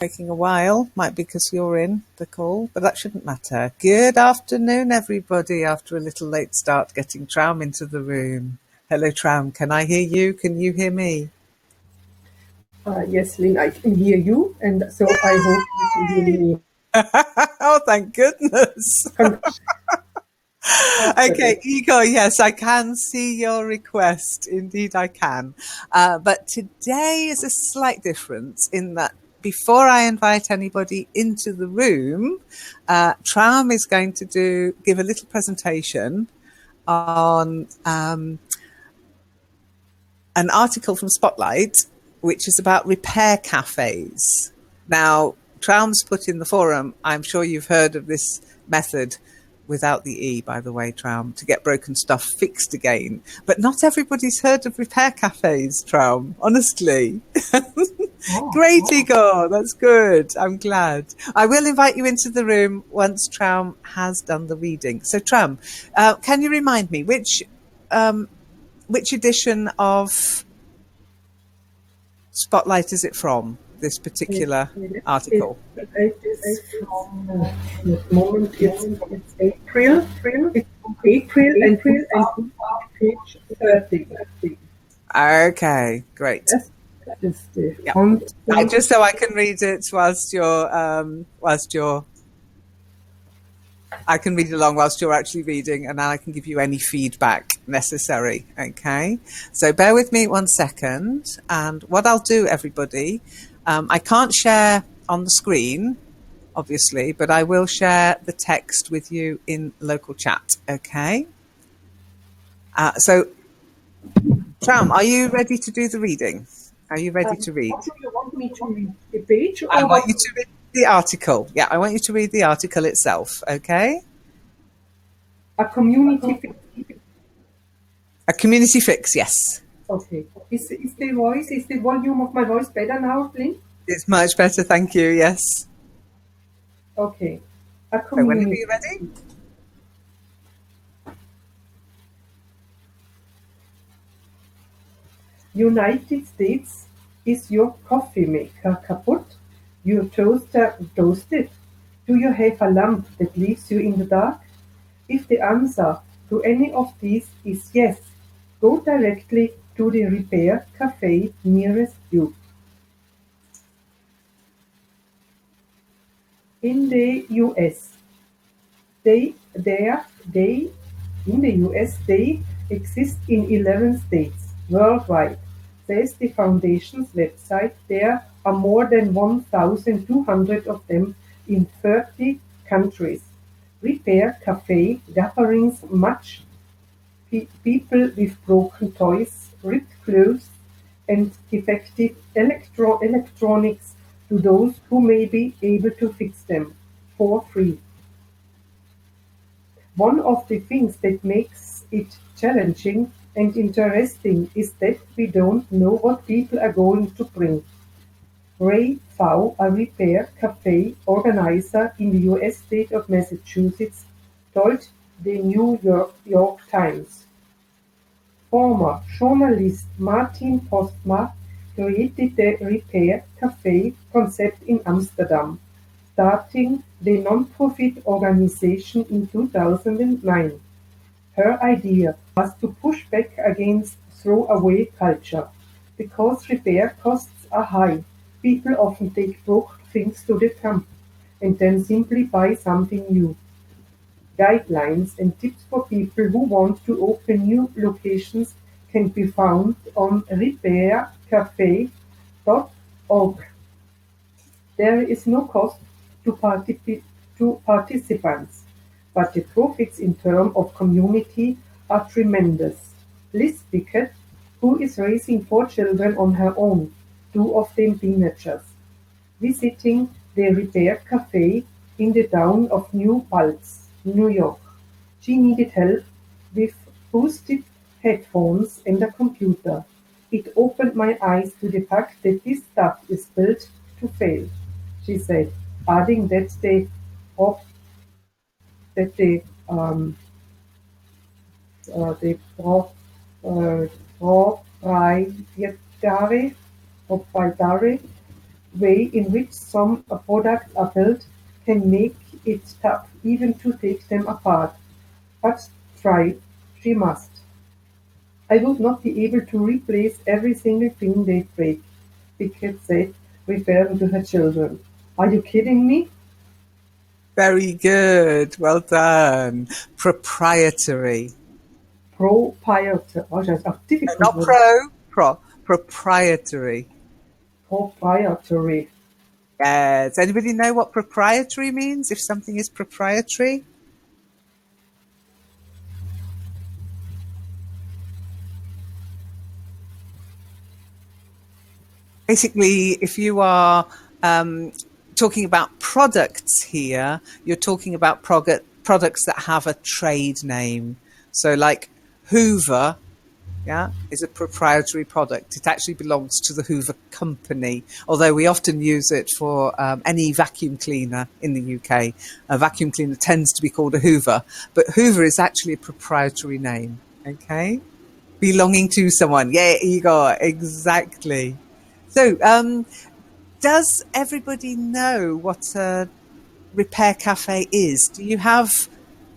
Taking a while, might be because you're in the call, but that shouldn't matter. Good afternoon, everybody, after a little late start getting Traum into the room. Hello, Traum, can I hear you? Can you hear me? Yes, Lynn, I can hear you, and so I hope you can hear me. Oh, thank goodness. Okay, Igor, yes, I can see your request. Indeed, I can. But today is a slight difference in that before I invite anybody into the room, Traum is going to give a little presentation on an article from Spotlight, which is about repair cafes. Now, Traum's put in the forum, I'm sure you've heard of this method, without the E, by the way, Traum, to get broken stuff fixed again. But not everybody's heard of repair cafes, Traum, honestly. Great, Igor. That's good. I'm glad. I will invite you into the room once Traum has done the reading. So, Traum, can you remind me which edition of Spotlight is it from, this particular article? It is from this moment. It's April. It's from April, and we are on page 30. Okay, great. Yes, that is the Yeah. font. Just so I can read it I can read along whilst you're actually reading, and then I can give you any feedback necessary. Okay, so bear with me 1 second. And what I'll do, everybody, I can't share on the screen, obviously, but I will share the text with you in local chat. Okay. So, Tram, are you ready to do the reading? Are you ready to read? What do you want me to read? The page? I want you to read the article. Yeah, I want you to read the article itself. Okay. A community. A community fix, yes. Okay. Is the volume of my voice better now, Lynn? It's much better, thank you, yes. Okay. A So whenever community. you're ready. United States, is your coffee maker kaput? Your toaster toasted? Do you have a lamp that leaves you in the dark? If the answer to any of these is yes, go directly to the repair cafe nearest you. In the US, they exist in 11 states worldwide, says the foundation's website. There are more than 1,200 of them in 30 countries. Repair Cafe gatherings much people with broken toys, ripped clothes, and defective electronics to those who may be able to fix them for free. One of the things that makes it challenging and interesting is that we don't know what people are going to bring. Ray Pfau, a repair cafe organizer in the US state of Massachusetts, told the New York Times. Former journalist Martin Postma created the Repair Cafe concept in Amsterdam, starting the non-profit organization in 2009. Her idea was to push back against throwaway culture. Because repair costs are high, people often take broken things to the dump and then simply buy something new. Guidelines and tips for people who want to open new locations can be found on repaircafe.org. There is no cost to participants, but the profits in terms of community are tremendous. Liz Pickett, who is raising 4 children on her own, 2 of them teenagers, visiting the Repair Cafe in the town of New Paltz, New York. She needed help with boosted headphones and a computer. It opened my eyes to the fact that this stuff is built to fail, she said, adding that that the proprietary way in which some products are built can make it tough even to take them apart. But try, she must. I would not be able to replace every single thing they break, Pickett said, referring to her children. Are you kidding me? Very good. Well done. Proprietary. Proprietor. Oh, that's a difficult Not word. proprietary. Proprietary. Yes. Anybody know what proprietary means? If something is proprietary? Basically, if you are talking about products here, you're talking about products that have a trade name. So, like Hoover, yeah, is a proprietary product. It actually belongs to the Hoover Company, although we often use it for any vacuum cleaner in the UK. A vacuum cleaner tends to be called a Hoover, but Hoover is actually a proprietary name. Okay, belonging to someone. Yeah, Igor, exactly. So, does everybody know what a repair cafe is? Do you have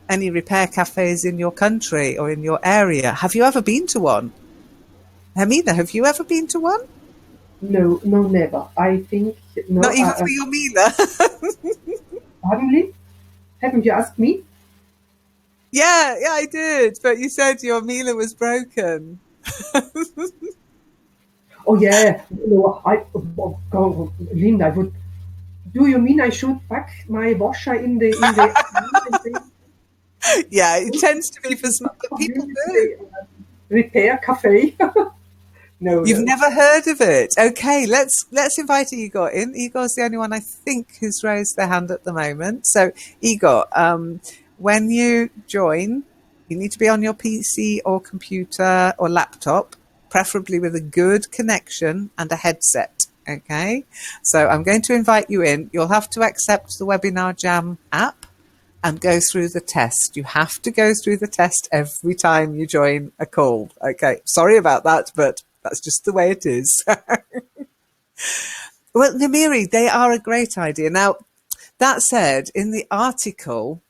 any repair cafes in your country or in your area? Have you ever been to one? Hermine, have you ever been to one? No, no, never. I think Not no. even for your Mila. Pardon. Haven't you asked me? Yeah, yeah, I did. But you said your Mila was broken. Oh yeah. No, oh, God, Linda, I would. Do you mean I should pack my washer in the and say, Yeah, it tends to be for but people do. community repair cafe? No, You've no. never heard of it. Okay, let's invite Igor in. Igor's the only one I think who's raised their hand at the moment. So Igor, when you join, you need to be on your PC or computer or laptop, preferably with a good connection and a headset. Okay, so I'm going to invite you in. You'll have to accept the Webinar Jam app and go through the test. You have to go through the test every time you join a call. Okay, sorry about that, but that's just the way it is. Well, Namiri, they are a great idea. Now, that said, in the article,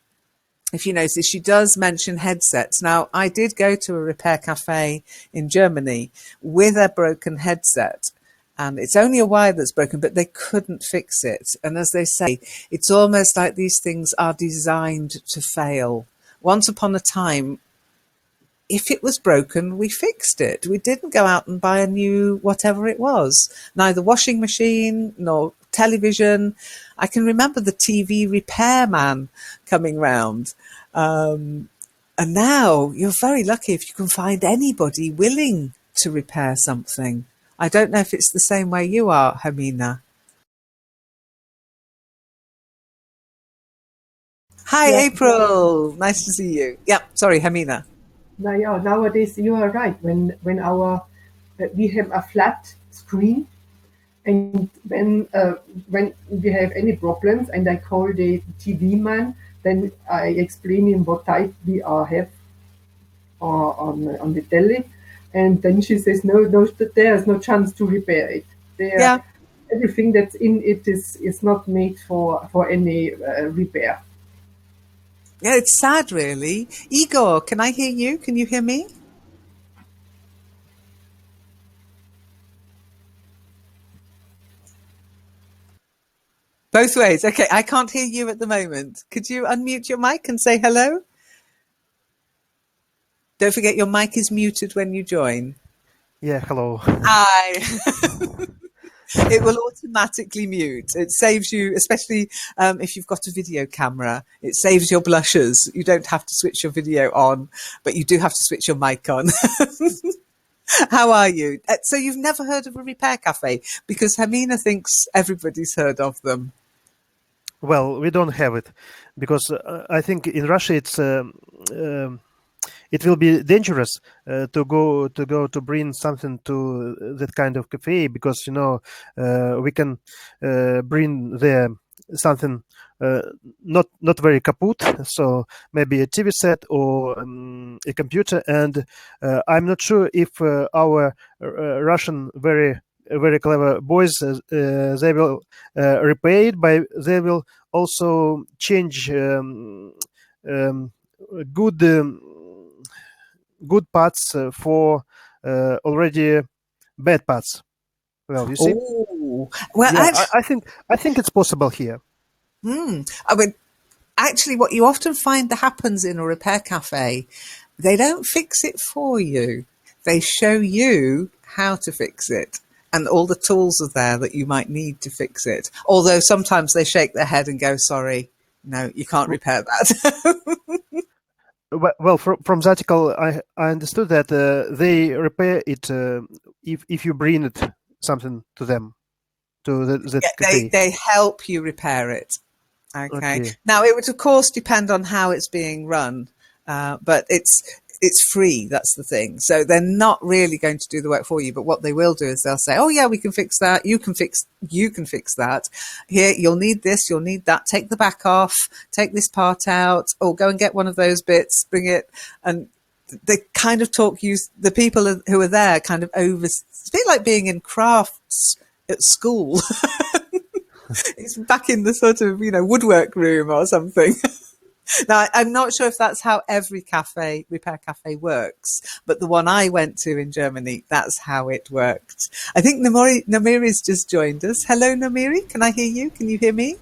if you notice, she does mention headsets. Now, I did go to a repair cafe in Germany with a broken headset. And it's only a wire that's broken, but they couldn't fix it. And as they say, it's almost like these things are designed to fail. Once upon a time, if it was broken, we fixed it. We didn't go out and buy a new whatever it was, neither washing machine nor television. I can remember the TV repairman coming round. And now you're very lucky if you can find anybody willing to repair something. I don't know if it's the same way you are, Hermina. Hi, Yeah. April. Nice to see you. Yeah, sorry, Hermina. Now, yeah, nowadays you are right. When our we have a flat screen, and when we have any problems, and I call the TV man, then I explain him what type we have on the telly, and then she says, no, no, there's no chance to repair it. There, Yeah, everything that's in it is not made for any repair. yeah, it's sad, really. Igor, can I hear you? Can you hear me? Both ways. Okay, I can't hear you at the moment. Could you unmute your mic and say hello? Don't forget your mic is muted when you join. Yeah, hello. Hi. It will automatically mute. It saves you, especially if you've got a video camera, it saves your blushes. You don't have to switch your video on, but you do have to switch your mic on. How are you? So you've never heard of a repair cafe? Because Hermina thinks everybody's heard of them. Well, we don't have it because I think in Russia it will be dangerous to bring something to that kind of cafe because we can bring there something not very kaput, so maybe a TV set or a computer, and I'm not sure if our Russian very very clever boys. They will repair it, but they will also change um, good good parts for already bad parts. Well, you see, Oh, well, yeah, I think it's possible here. I mean, actually, what you often find that happens in a repair cafe, they don't fix it for you. They show you how to fix it. And all the tools are there that you might need to fix it. Although sometimes they shake their head and go, sorry, no, you can't repair that. Well, from the article, I understood that they repair it if you bring it something to them to that Yeah, cafe. they help you repair it. Okay. Okay. Now it would of course depend on how it's being run, but it's free. That's the thing. So they're not really going to do the work for you. But what they will do is they'll say, "Oh yeah, we can fix that. You can fix that. Here, you'll need this. You'll need that. Take the back off. Take this part out. Or go and get one of those bits. Bring it." And they kind of talk you. The people who are there kind of over. It's a bit like being in crafts at school. It's back in the sort of, woodwork room or something. Now, I'm not sure if that's how every repair cafe works, but the one I went to in Germany, that's how it worked. I think Namiri's just joined us. Hello, Namiri. Can I hear you? Can you hear me?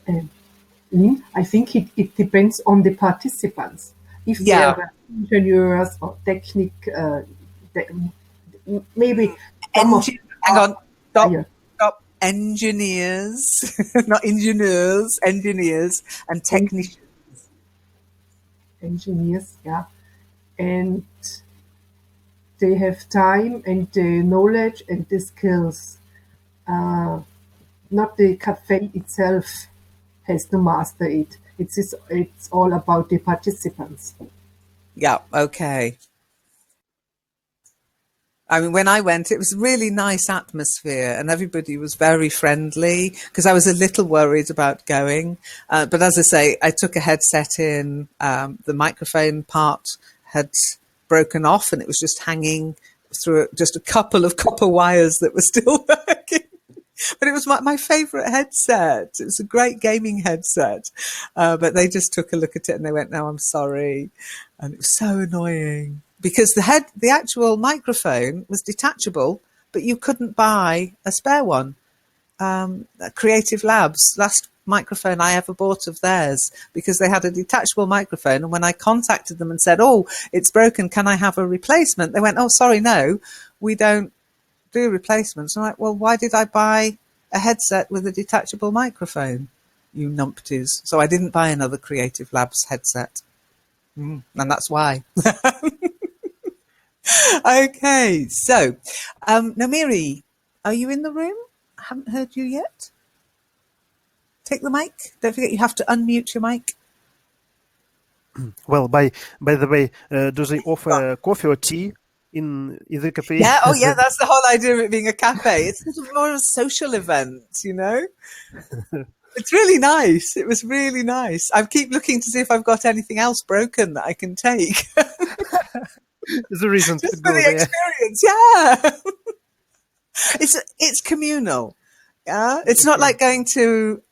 I think it depends on the participants. If they Yeah. are engineers or maybe some of Hang on. Stop. higher. Stop. Engineers, not engineers, engineers and technicians. Engineers, yeah, and they have time and the knowledge and the skills. Not the cafe itself has to master it. It's all about the participants. Yeah. Okay. I mean, when I went, it was a really nice atmosphere and everybody was very friendly because I was a little worried about going. But as I say, I took a headset in. The microphone part had broken off and it was just hanging through just a couple of copper wires that were still working. But it was my favourite headset. It was a great gaming headset. But they just took a look at it and they went, "No, I'm sorry." And it was so annoying because the actual microphone was detachable, but you couldn't buy a spare one. Creative Labs, last microphone I ever bought of theirs, because they had a detachable microphone. And when I contacted them and said, "Oh, it's broken, can I have a replacement?" They went, "Oh, sorry, no, we don't do replacements." I'm like, "Well, why did I buy a headset with a detachable microphone, you numpties?" So I didn't buy another Creative Labs headset. And that's why. Okay, so Namiri, are you in the room? I haven't heard you yet. Take the mic. Don't forget you have to unmute your mic. Well, by the way, do they offer coffee or tea in the cafe? Yeah, oh yeah, that's the whole idea of it being a cafe. It's sort of more of a social event, It's really nice. It was really nice. I keep looking to see if I've got anything else broken that I can take. The reason to Just for go the there. experience, yeah. It's communal. Yeah. It's not like going to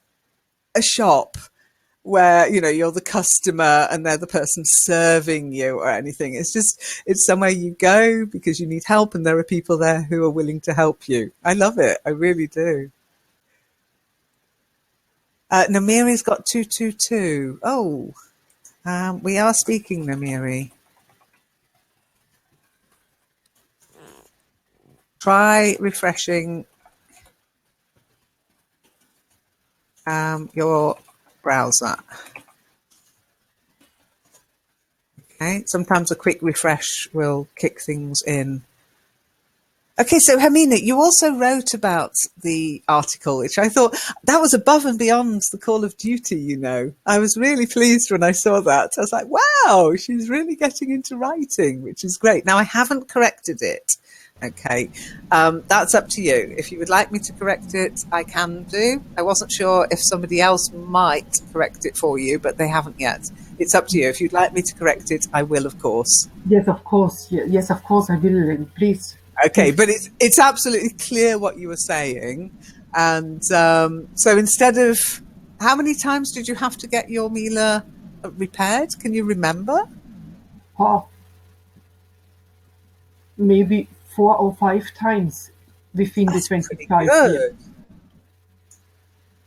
a shop where, you're the customer and they're the person serving you or anything. It's somewhere you go because you need help and there are people there who are willing to help you. I love it. I really do. Namiri's got 222. Oh, we are speaking, Namiri. Try refreshing your browser. Okay, sometimes a quick refresh will kick things in. Okay, so Hermine, you also wrote about the article, which I thought that was above and beyond the Call of Duty, I was really pleased when I saw that. I was like, wow, she's really getting into writing, which is great. Now, I haven't corrected it. Okay, that's up to you. If you would like me to correct it, I can do. I wasn't sure if somebody else might correct it for you, but they haven't yet. It's up to you. If you'd like me to correct it, I will, of course. Yes, of course. Yes, of course I will. Please Okay, but it's absolutely clear what you were saying. And so instead of, how many times did you have to get your Miele repaired? Can you remember? Oh, maybe 4 or 5 times within the That's pretty 25 years. good.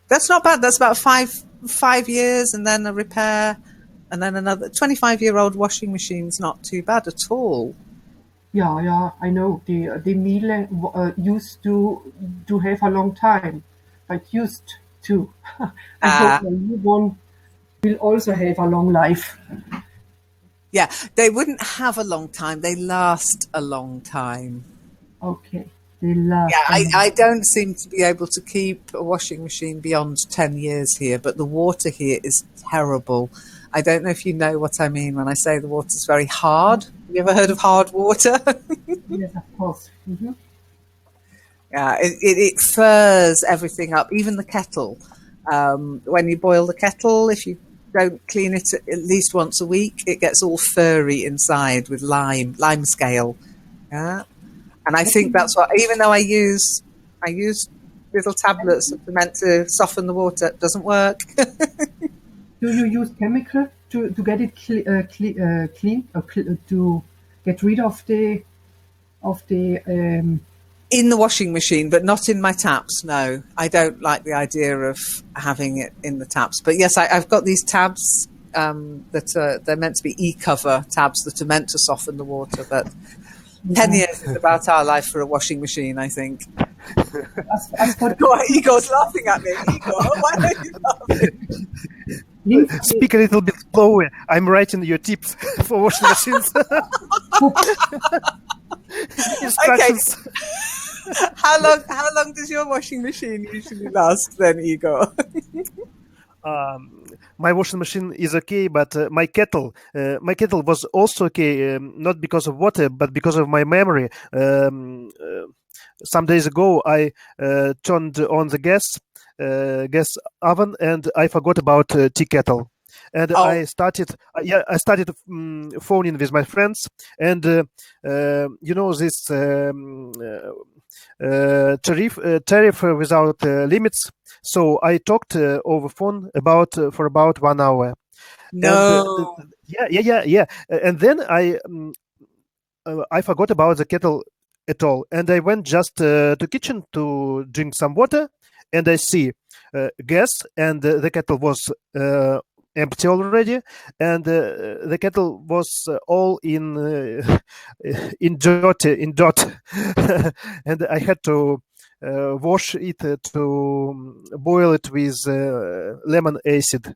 That's not bad. That's about 5 years, and then a repair, and then another 25-year-old washing machine's not too bad at all. Yeah, yeah, I know. The Miele used to have a long time, but used to. I hope Ah, the new one will also have a long life. yeah, they wouldn't have a long time. They last a long time. Okay, the Yeah, last one. I don't seem to be able to keep a washing machine beyond 10 years here, but the water here is terrible. I don't know if you know what I mean when I say the water's very hard. Have you ever heard of hard water? Yes, of course. Hmm. Yeah, it furs everything up, even the kettle. When you boil the kettle, if you don't clean it at least once a week, it gets all furry inside with lime scale. Yeah, and I think that's what. Even though I use little tablets that are meant to soften the water, it doesn't work. Do you use chemical to get it clean or to get rid of the In the washing machine, but not in my taps. No, I don't like the idea of having it in the taps. But yes, I've got these tabs they're meant to be e-cover tabs that are meant to soften the water. But 10 years is about our life for a washing machine, I think. as for Why Igor's laughing at me? Igor, why are you laughing? Lindsay, Speak a little bit slower. I'm writing your tips for washing machines. Okay, Instructions. how long does your washing machine usually last then, Igor? My washing machine is okay, but my kettle was also okay, not because of water, but because of my memory. Some days ago, I turned on the gas oven, and I forgot about tea kettle. And Oh I started phoning with my friends, and this tariff without limits. So I talked over phone for about 1 hour, and no, yeah. And then I forgot about the kettle at all, and I went just to kitchen to drink some water, and I see gas, and the kettle was empty already, and the kettle was all in dot, and I had to wash it to boil it with lemon acid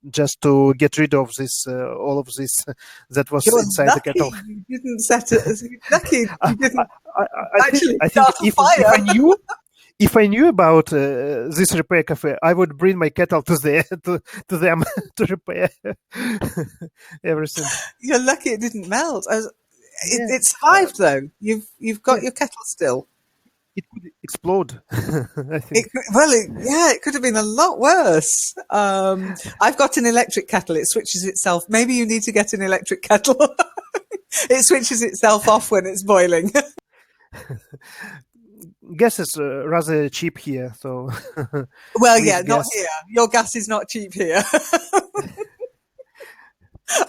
just to get rid of this all of this that was you're inside the kettle. lucky you didn't set it. You're lucky I, you didn't I, actually I think start a fire. if I knew about this repair cafe, I would bring my kettle to them to repair everything. You're lucky it didn't melt. yeah, It survived though. You've got yeah. your kettle still. It could explode. I It think. well, yeah, it could have been a lot worse. I've got an electric kettle. It switches itself. Maybe you need to get an electric kettle. It switches itself off when it's boiling. Gas is rather cheap here, so Well, we yeah, use not gas. here. Your gas is not cheap here.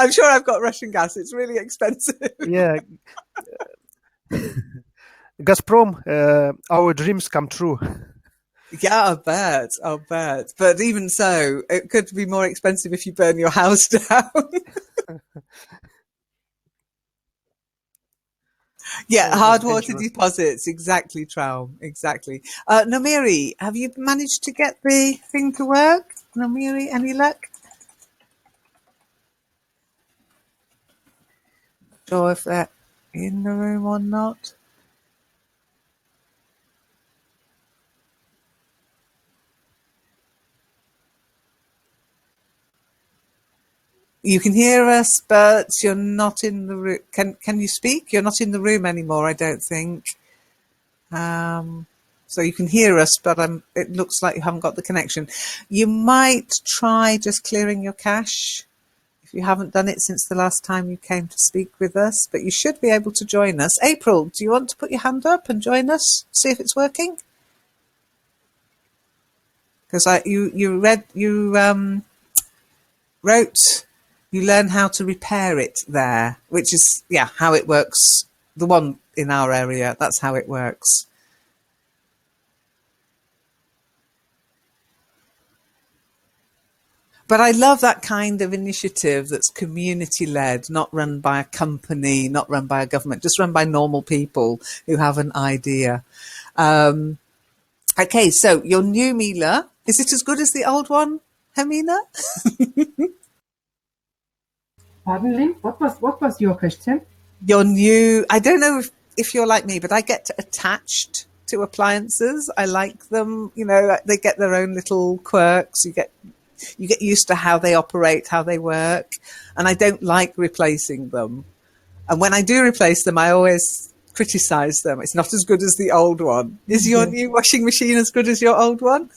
I'm sure I've got Russian gas. It's really expensive. Yeah, Gazprom, our dreams come true. Yeah, I bet. I bet. But even so, it could be more expensive if you burn your house down. Yeah, Oh, that's hard water dangerous. deposits. Exactly, Traum. Exactly. Nomiri, have you managed to get the thing to work? Nomiri, any luck? Sure if they're in the room or not. You can hear us, but you're not in the room. Can you speak? You're not in the room anymore, I don't think. So you can hear us, but it looks like you haven't got the connection. You might try just clearing your cache. You haven't done it since the last time you came to speak with us, but you should be able to join us. April, do you want to put your hand up and join us? See if it's working? Because wrote, you learn how to repair it there, which is, how it works. The one in our area, that's how it works. But I love that kind of initiative that's community-led, not run by a company, not run by a government, just run by normal people who have an idea. Okay, so your new Mila, is it as good as the old one, Hermine? Pardon, Lynn, what was your question? Your new, I don't know if you're like me, but I get attached to appliances. I like them, they get their own little quirks. You get used to how they operate, how they work, and I don't like replacing them. And when I do replace them, I always criticize them. It's not as good as the old one. Is your new washing machine as good as your old one?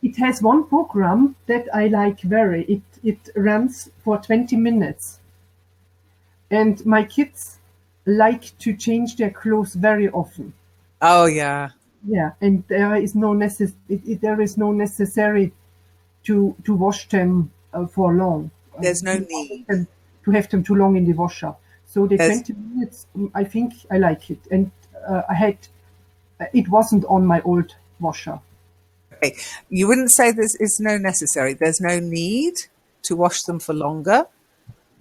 It has one program that I like very. It runs for 20 minutes. And my kids like to change their clothes very often. Oh, yeah. Yeah, and there is no necessary to wash them for long. There's no need to have them too long in the washer. So the 20 minutes, I think I like it. And it wasn't on my old washer. Okay. You wouldn't say this is no necessary. There's no need to wash them for longer.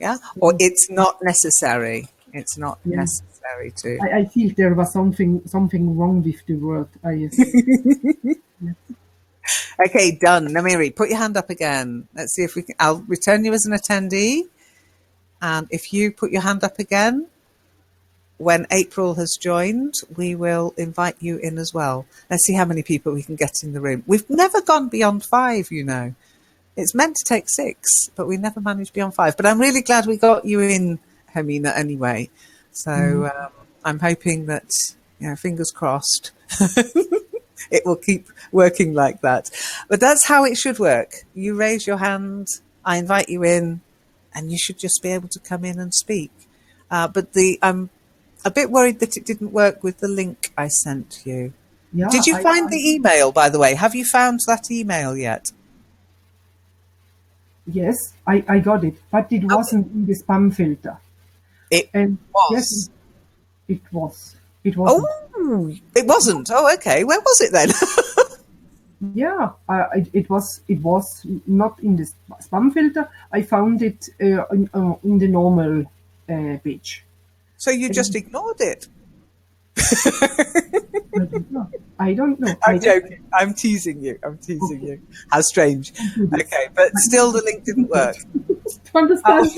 Yeah. Or it's not necessary. It's not necessary to. I feel there was something wrong with the word. Okay, done. Namiri, put your hand up again. Let's see if we can. I'll return you as an attendee. And if you put your hand up again, when April has joined, we will invite you in as well. Let's see how many people we can get in the room. We've never gone beyond 5, It's meant to take 6, but we never managed beyond 5. But I'm really glad we got you in, Hermine, anyway. So I'm hoping that, fingers crossed, it will keep working like that. But that's how it should work. You raise your hand, I invite you in, and you should just be able to come in and speak. But I'm a bit worried that it didn't work with the link I sent you. Yeah, did you find the email, by the way? Have you found that email yet? Yes, I got it, but it wasn't in the spam filter. It was. Yes, it was. It wasn't. Oh, it wasn't. Oh, okay. Where was it then? Yeah, it was not in the spam filter. I found it in the normal page. So you just ignored it? I don't know. I'm joking. I'm teasing you. You. How strange. Okay, but still the link didn't work. To understand.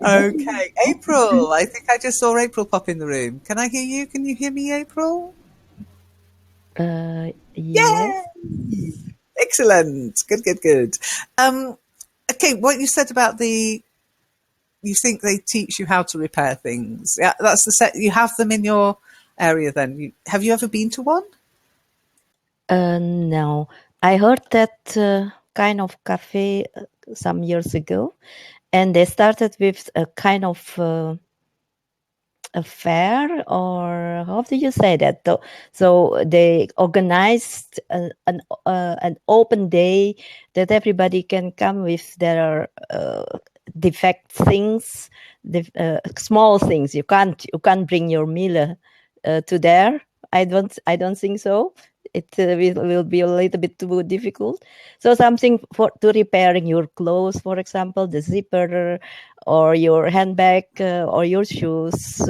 Okay, April. I think I just saw April pop in the room. Can I hear you? Can you hear me, April? Yes. Yay! Excellent. Good. Okay, what you said about you think they teach you how to repair things. Yeah, that's the set. You have them in your area then. Have you ever been to one? No. I heard that kind of cafe some years ago, and they started with a kind of a fair, or how do you say that? So they organized an open day that everybody can come with their defect things, small things. You can't bring your meal to there. I don't think so. It will be a little bit too difficult. So something to repairing your clothes, for example, the zipper, or your handbag, or your shoes.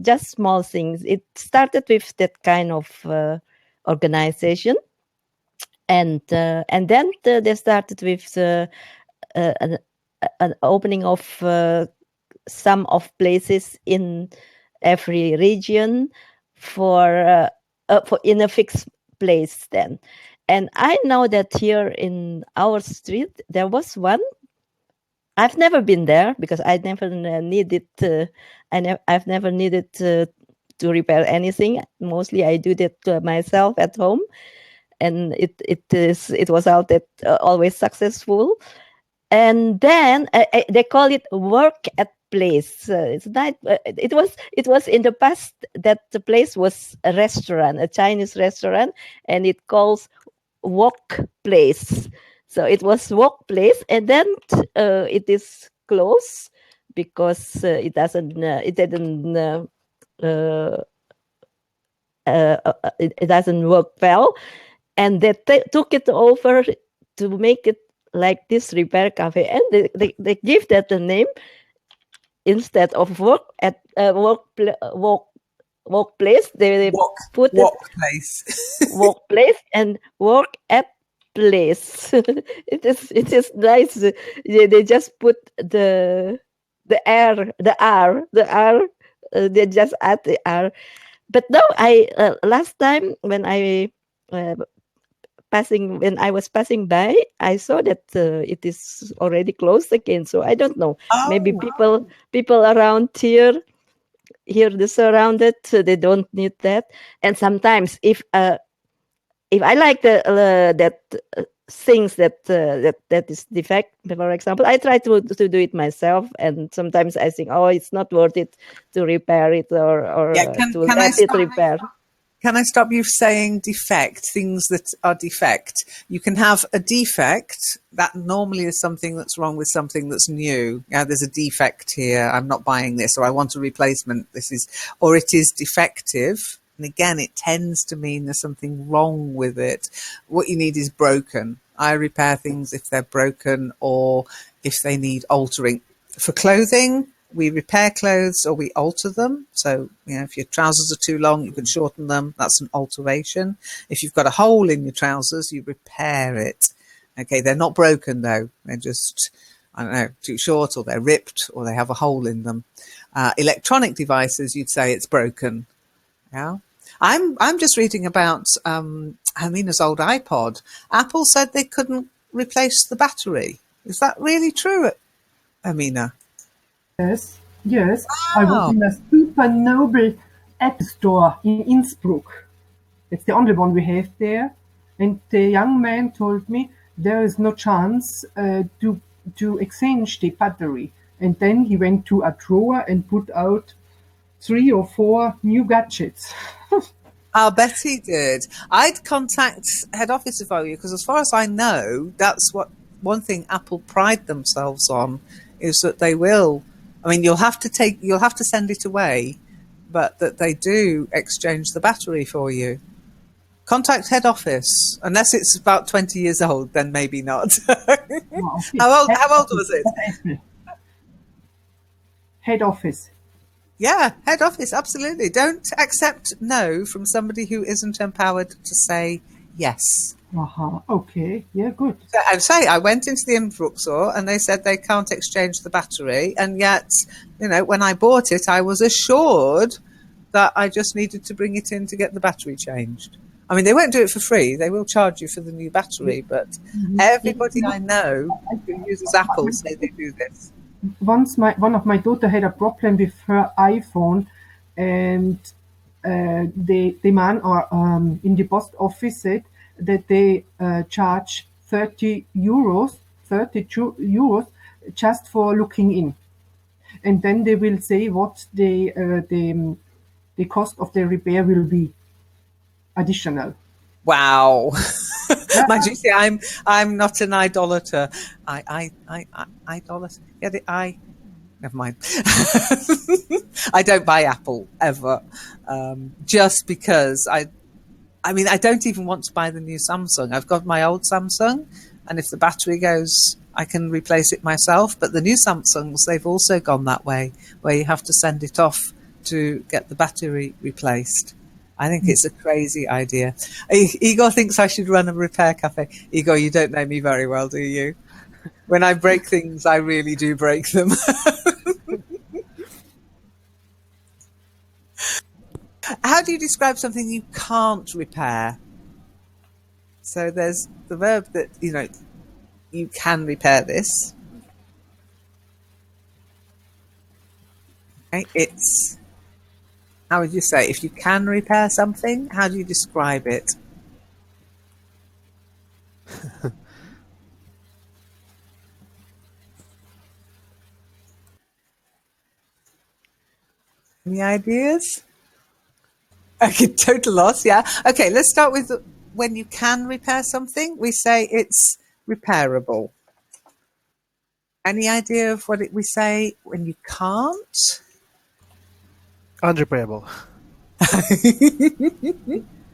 Just small things. It started with that kind of organization, and then they started with an opening of some of places in every region for in a fixed place then. And I know that here in our street there was one. I've never been there because I never needed. I've never needed to repair anything. Mostly I do that myself at home. and it was out that always successful. And then they call it work at place. It's not. It was in the past that the place was a restaurant, a Chinese restaurant, and it calls work place. So it was work place, and then it is closed because it doesn't. It didn't. Uh, it doesn't work well, and they took it over to make it like this repair cafe, and they give that the name instead of work at workplace. They put it workplace and work at place. It is nice. They just put the r. They just add the r. But no, I last time when I when I was passing by, I saw that it is already closed again. So I don't know. Maybe people around here the surrounded, they don't need that. And sometimes if I like that things that is defect, for example, I try to do it myself, and sometimes I think, oh, it's not worth it to repair it or to let it repair. Can I stop you saying defect, things that are defect? You can have a defect that normally is something that's wrong with something that's new. Yeah, there's a defect here. I'm not buying this, or I want a replacement. Or it is defective. And again, it tends to mean there's something wrong with it. What you need is broken. I repair things if they're broken or if they need altering. For clothing, we repair clothes or we alter them. So, if your trousers are too long, you can shorten them. That's an alteration. If you've got a hole in your trousers, you repair it. Okay, they're not broken though. They're just, I don't know, too short, or they're ripped, or they have a hole in them. Electronic devices, you'd say it's broken. Yeah. I'm just reading about Hermine's old iPod. Apple said they couldn't replace the battery. Is that really true, Hermine? Yes. Wow. I was in a super noble Apple store in Innsbruck. It's the only one we have there. And the young man told me there is no chance to exchange the battery. And then he went to a drawer and put out 3 or 4 new gadgets. I'll bet he did. I'd contact head office if I were you, because as far as I know, that's one thing Apple pride themselves on, is that they will. I mean, you'll have to send it away, but that they do exchange the battery for you. Contact head office, unless it's about 20 years old, then maybe not. Oh, okay. How old was it? Head office. Yeah, head office, absolutely. Don't accept no from somebody who isn't empowered to say yes. Okay. Yeah, good. So I'd say I went into the Innsbruck store and they said they can't exchange the battery. And yet, when I bought it, I was assured that I just needed to bring it in to get the battery changed. I mean, they won't do it for free. They will charge you for the new battery, but everybody I know who uses Apple say they do this. Once one of my daughter had a problem with her iPhone, and the man in the post office said that they charge 32 euros just for looking in, and then they will say what the cost of the repair will be additional. Wow. Mind you, see, I'm not an idolater. I idolater. Get it? Never mind. I don't buy Apple ever, just because I mean, I don't even want to buy the new Samsung. I've got my old Samsung, and if the battery goes, I can replace it myself. But the new Samsungs, they've also gone that way, where you have to send it off to get the battery replaced. I think it's a crazy idea. Igor thinks I should run a repair cafe. Igor, you don't know me very well, do you? When I break things, I really do break them. How do you describe something you can't repair? So there's the verb that, you can repair this. Okay, it's, how would you say, if you can repair something, how do you describe it? Any ideas? Okay, total loss, yeah. Okay, let's start with when you can repair something. We say it's repairable. Any idea of what we say when you can't? Unrepairable.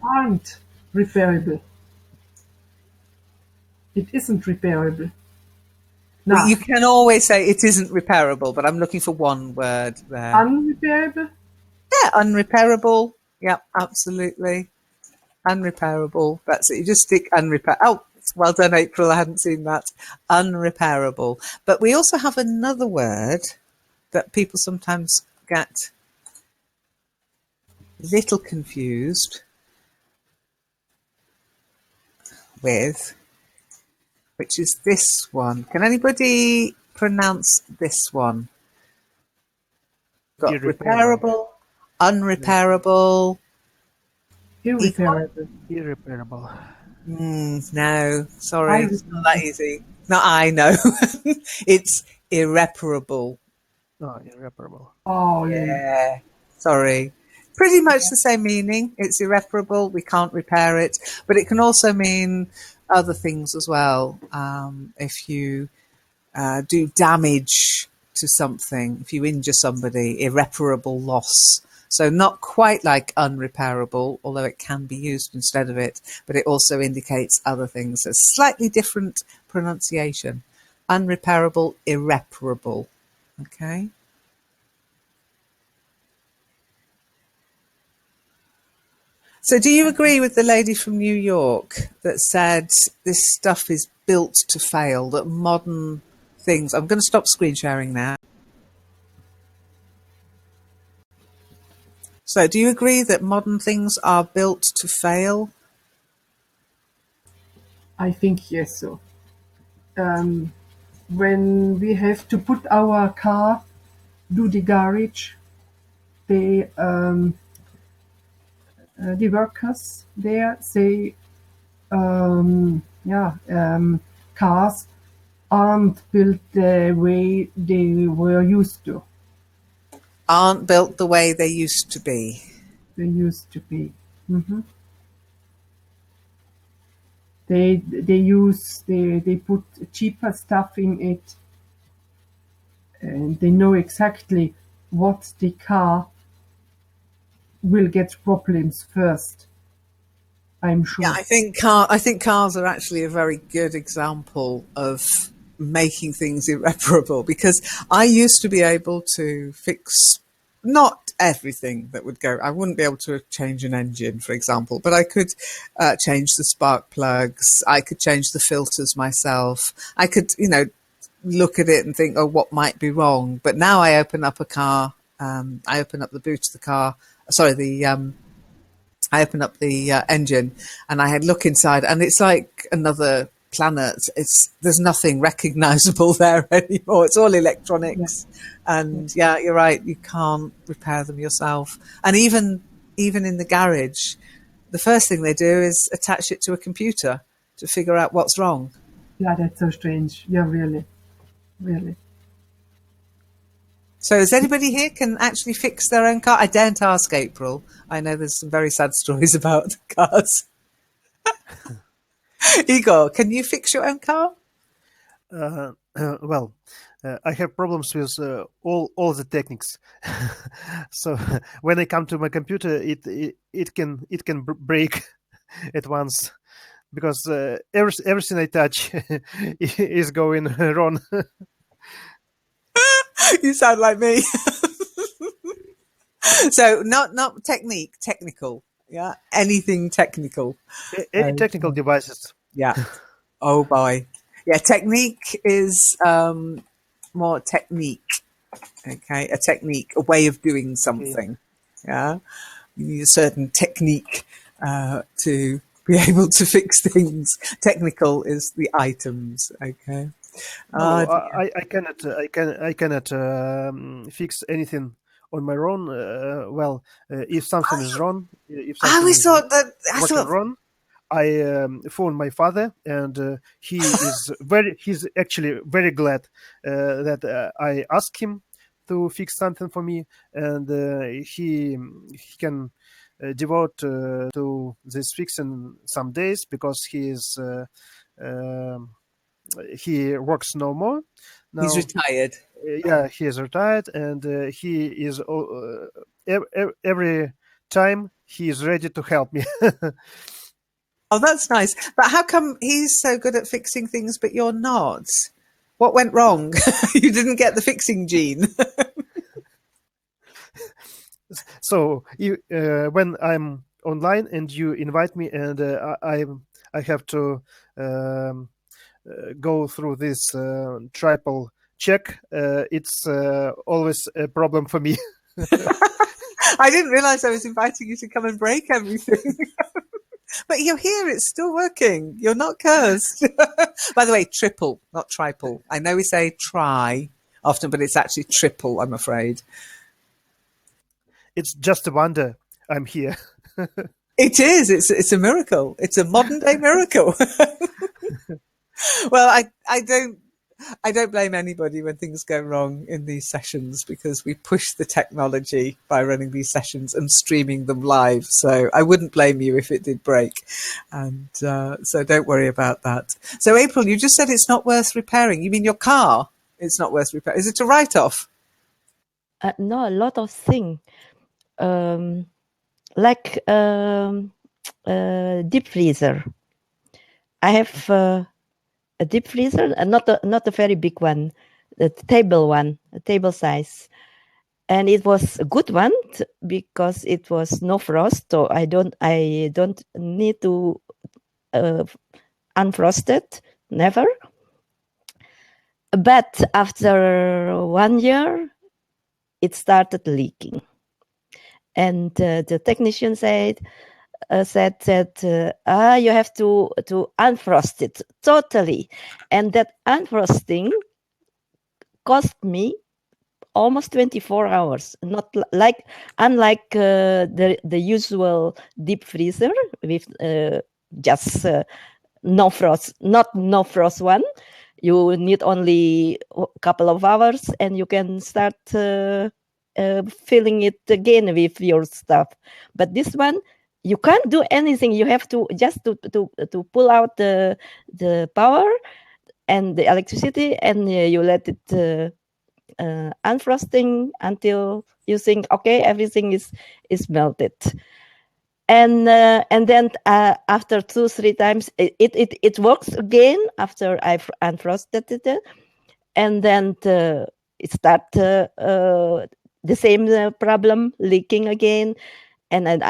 Aren't repairable. It isn't repairable. Well, Nah, you can always say it isn't repairable, but I'm looking for one word there. unrepairable. Yeah, unrepairable. Yep, absolutely. Unrepairable. That's it. You just stick unrepair. Oh, well done, April. I hadn't seen that. Unrepairable. But we also have another word that people sometimes get a little confused with, which is this one. Can anybody pronounce this one? Got Irreparable. repairable, unrepairable. Equal? Irreparable. Irreparable. No, sorry, it's not that Irreparable. easy. No, I know. It's irreparable. No, irreparable. Oh, yeah. Yeah, sorry. Pretty much the same meaning. It's irreparable. We can't repair it, but it can also mean other things as well. If you do damage to something, if you injure somebody, irreparable loss. So not quite like unrepairable, although it can be used instead of it, but it also indicates other things. A slightly different pronunciation. Unrepairable, irreparable. Okay. So do you agree with the lady from New York that said this stuff is built to fail, that modern things... I'm going to stop screen sharing now. So do you agree that modern things are built to fail? I think yes. So when we have to put our car to the garage, they the workers there say, cars aren't built the way they were used to. Aren't built the way they used to be. They used to be. Hmm. They put cheaper stuff in it, and they know exactly what the car will get problems first. I'm Yeah, sure. I think cars are actually a very good example of making things irreparable, because I used to be able to fix not everything that would go. I wouldn't be able to change an engine, for example, but I could change the spark plugs. I could change the filters myself. I could, look at it and think, oh, what might be wrong? But now I open up a car. I open up the boot of the car. Sorry, I open up the engine and I had look inside, and it's like another planet. There's nothing recognizable there anymore. It's all Yeah. electronics, and yeah, you're right. You can't repair them yourself. And even in the garage, the first thing they do is attach it to a computer to figure out what's wrong. Yeah, that's so strange. Yeah, really, really. So, is anybody here can actually fix their own car? I daren't ask April. I know there's some very sad stories about cars. Igor, can you fix your own car? Well, I have problems with all the techniques. So when I come to my computer, it can break at once, because everything I touch is going wrong. You sound like me. So not technique, technical. Yeah, anything technical. Any technical devices. Yeah. Oh boy. Yeah, technique is more technique. Okay, a technique, a way of doing something. Yeah, you need a certain technique to be able to fix things. Technical is the items. Okay. No, Dear. I cannot fix anything on my own. Well, if something is wrong, if I something always is thought that. I working thought. wrong, I phoned my father, and he's actually very glad that I asked him to fix something for me, and he can devote to this fixing some days because um he works no more He's now. retired. Yeah, he is retired, and he is every time he is ready to help me. Oh, that's nice. But how come he's so good at fixing things, but you're not? What went wrong? You didn't get the fixing gene. So when I'm online and you invite me, and I have to um, go through this triple check, it's always a problem for me. I didn't realize I was inviting you to come and break everything. But you're here, it's still working. You're not cursed. By the way, triple, not triple. I know we say try often, but it's actually triple, I'm afraid. It's just a wonder I'm here. It is. It's a miracle. It's a modern day miracle. Well, I don't blame anybody when things go wrong in these sessions because we push the technology by running these sessions and streaming them live. So I wouldn't blame you if it did break. And so don't worry about that. So April, you just said it's not worth repairing. You mean your car? It's not worth repairing. Is it a write-off? No, a lot of things. Like deep freezer. I have a deep freezer, not a very big one, the table one, a table size, and it was a good one because it was no frost, so I don't need to unfrost it, never. But after 1 year, it started leaking, and the technician said that you have to unfrost it totally, and that unfrosting cost me almost 24 hours. Not like unlike the usual deep freezer with just no frost, not no frost one. You need only a couple of hours, and you can start filling it again with your stuff. But this one, you can't do anything. You have to just to pull out the power and the electricity, and you let it unfrosting until you think, okay, everything is melted. And then after 2-3 times, it works again after I've unfrosted it, and then it start the same problem leaking again. And then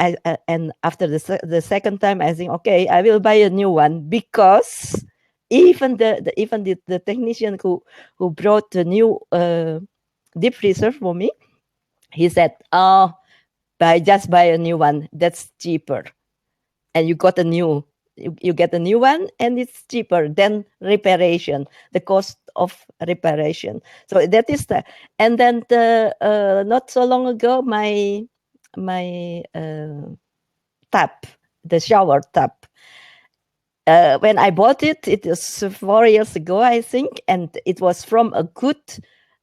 and after the second time, I think, okay, I will buy a new one, because even the technician who brought the new deep freezer for me, he said, "Oh, just buy a new one. That's cheaper, and you got a new." You get a new one, and it's cheaper than reparation, the cost of reparation. So that is the. And then not so long ago, my tap, the shower tap. When I bought it, it was 4 years ago, I think, and it was from a good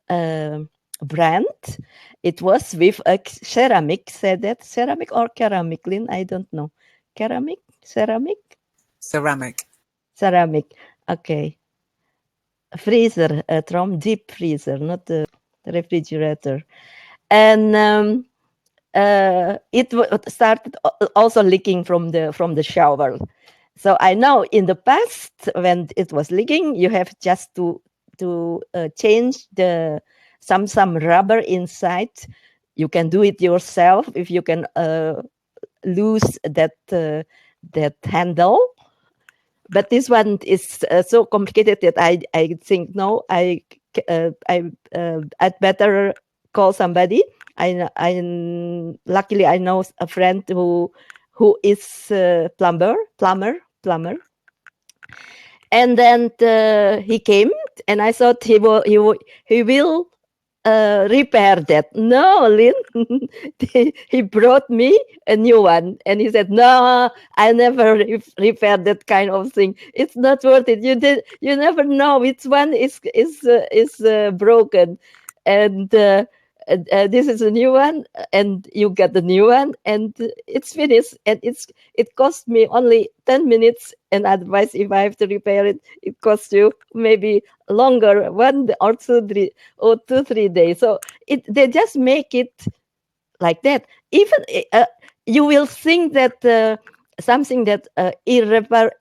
brand. It was with a ceramic, said that ceramic or ceramic, Lynn, I don't know. Ceramic. Okay. Freezer, from deep freezer, not the refrigerator. And it started also leaking from the shower. So I know in the past, when it was leaking, you have just to change some rubber inside. You can do it yourself if you can lose that handle. But this one is so complicated that I think no, I'd better call somebody. Luckily I know a friend who is plumber, and then he came, and I thought he will repair that. No, Lynn. He brought me a new one, and he said, "No, I never repair that kind of thing. It's not worth it. You never know which one is broken, and this is a new one, and you get the new one, and it's finished, and it cost me only 10 minutes, and otherwise, if I have to repair it, it costs you maybe longer, 1 or 2, 3 days. So they just make it like that. Even you will think that something that irreparable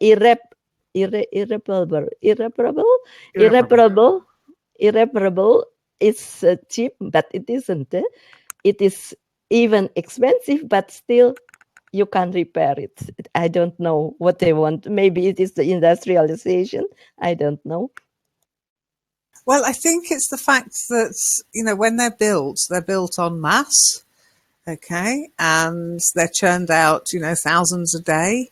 is cheap, but it isn't. It is even expensive, but still you can repair it. I don't know what they want. Maybe it is the industrialization. I don't know. Well, I think it's the fact that, when they're built en masse, okay, and they're churned out, thousands a day.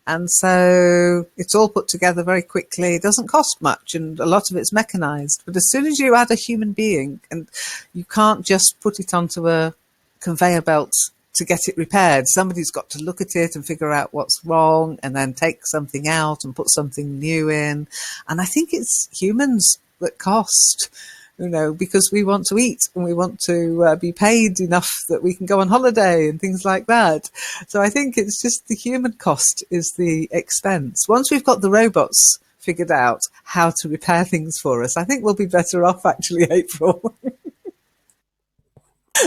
And so it's all put together very quickly. It doesn't cost much, and a lot of it's mechanized. But as soon as you add a human being, and you can't just put it onto a conveyor belt to get it repaired, somebody's got to look at it and figure out what's wrong, and then take something out and put something new in. And I think it's humans that cost, because we want to eat and we want to be paid enough that we can go on holiday and things like that. So I think it's just the human cost is the expense. Once we've got the robots figured out how to repair things for us, I think we'll be better off, actually, April.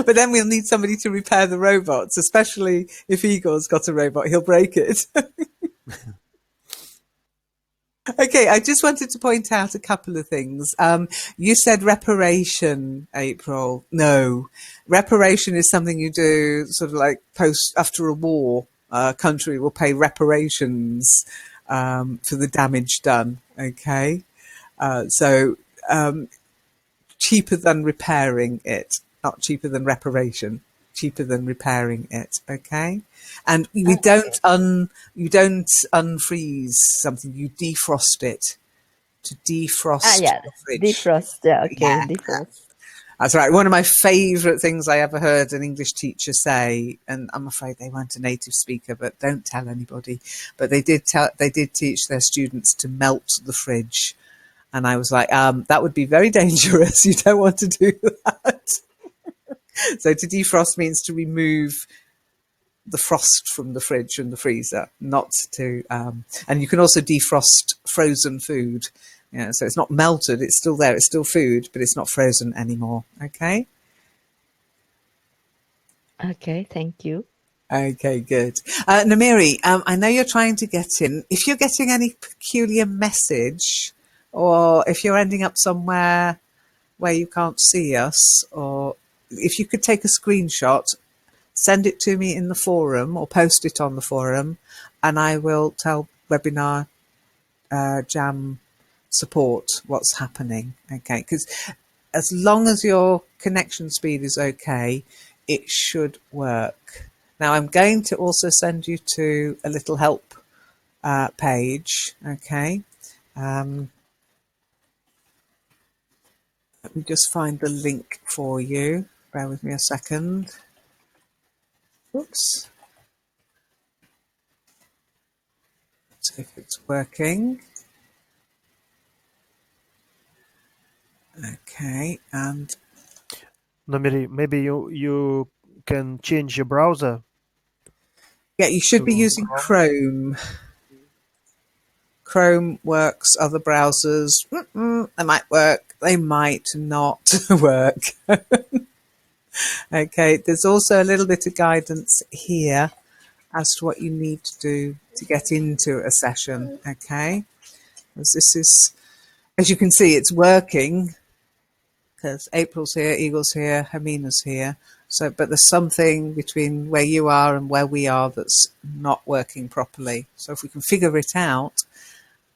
But then we'll need somebody to repair the robots, especially if Igor's got a robot, he'll break it. Okay, I just wanted to point out a couple of things. You said reparation, April. No, reparation is something you do sort of like after a war. A country will pay reparations for the damage done. Okay, so cheaper than repairing it, not cheaper than reparation. Cheaper than repairing it, okay? And you don't unfreeze something, you defrost it. To defrost the fridge. Defrost, okay, defrost. That's right. One of my favourite things I ever heard an English teacher say, and I'm afraid they weren't a native speaker, but don't tell anybody. But they did teach their students to melt the fridge. And I was like, that would be very dangerous. You don't want to do that. So to defrost means to remove the frost from the fridge and the freezer, not to, and you can also defrost frozen food. So it's not melted, it's still there, it's still food, but it's not frozen anymore. Okay? Okay, thank you. Okay, good. Namiri, I know you're trying to get in. If you're getting any peculiar message, or if you're ending up somewhere where you can't see us, or if you could take a screenshot, send it to me in the forum or post it on the forum, and I will tell Webinar Jam support what's happening. Okay, because as long as your connection speed is okay, it should work. Now, I'm going to also send you to a little help page. Okay. Let me just find the link for you. Bear with me a second. Oops. Let's see if it's working. Okay, and Namiri, maybe you can change your browser. yeah, you should be using Chrome. Chrome works. Other browsers, they might work. They might not work. Okay, there's also a little bit of guidance here as to what you need to do to get into a session. Okay, as this is, as you can see, it's working because April's here, Eagle's here, Hermina's here. So, but there's something between where you are and where we are that's not working properly. So if we can figure it out,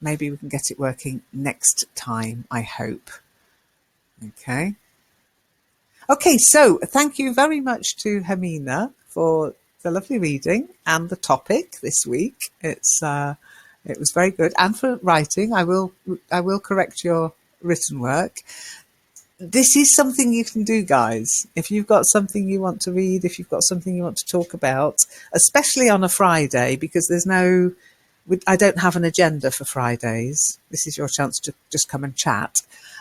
maybe we can get it working next time, I hope. Okay. Okay, so thank you very much to Hermina for the lovely reading and the topic this week. It was very good, and for writing. I will correct your written work. this is something you can do, guys. If you've got something you want to read, if you've got something you want to talk about, especially on a Friday, because I don't have an agenda for Fridays. This is your chance to just come and chat.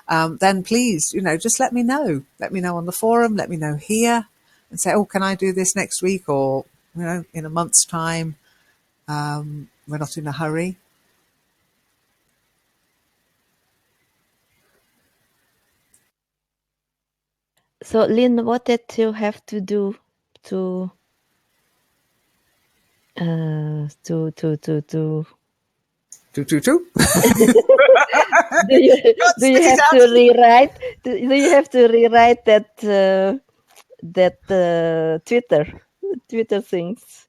Then please, just let me know. Let me know on the forum. Let me know here, and say, "Oh, can I do this next week?" Or in a month's time. We're not in a hurry. So, Lynn, what did you have to do to Two. do you have to rewrite? Do you have to rewrite that Twitter things?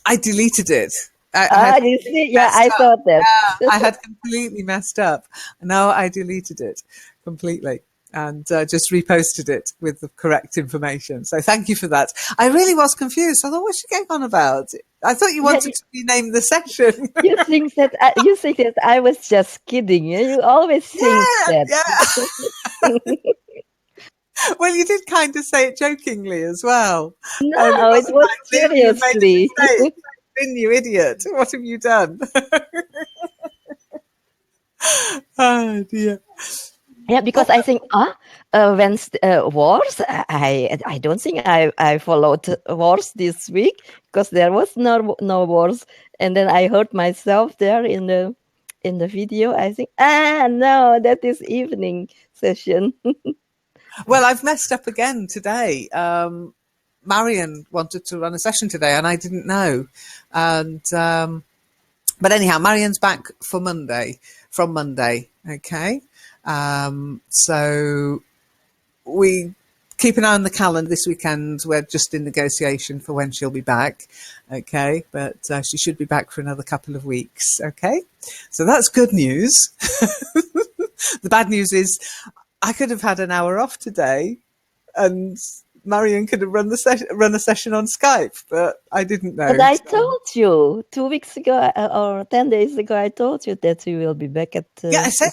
I deleted it. You see, yeah, I thought that. Yeah, I had completely messed up. No, I deleted it completely and just reposted it with the correct information. So thank you for that. I really was confused. I thought, what's she going on about? I thought you wanted to rename the session. You think that I was just kidding. You always think that. Yeah. Well, you did kind of say it jokingly as well. No, it was seriously. Lynn, you idiot. What have you done? Oh, dear. Yeah, because I think when wars, I don't think I followed wars this week because there was no wars, and then I heard myself there in the video. I think no, that is evening session. Well, I've messed up again today. Marion wanted to run a session today, and I didn't know. And but anyhow, Marion's back from Monday. Okay. So we keep an eye on the calendar this weekend. We're just in negotiation for when she'll be back. Okay. But she should be back for another couple of weeks. Okay. So that's good news. The bad news is I could have had an hour off today and Marion could have run a session on Skype, but I didn't know. But I told you 2 weeks ago or 10 days ago, I told you that you will be back at. Yeah, I said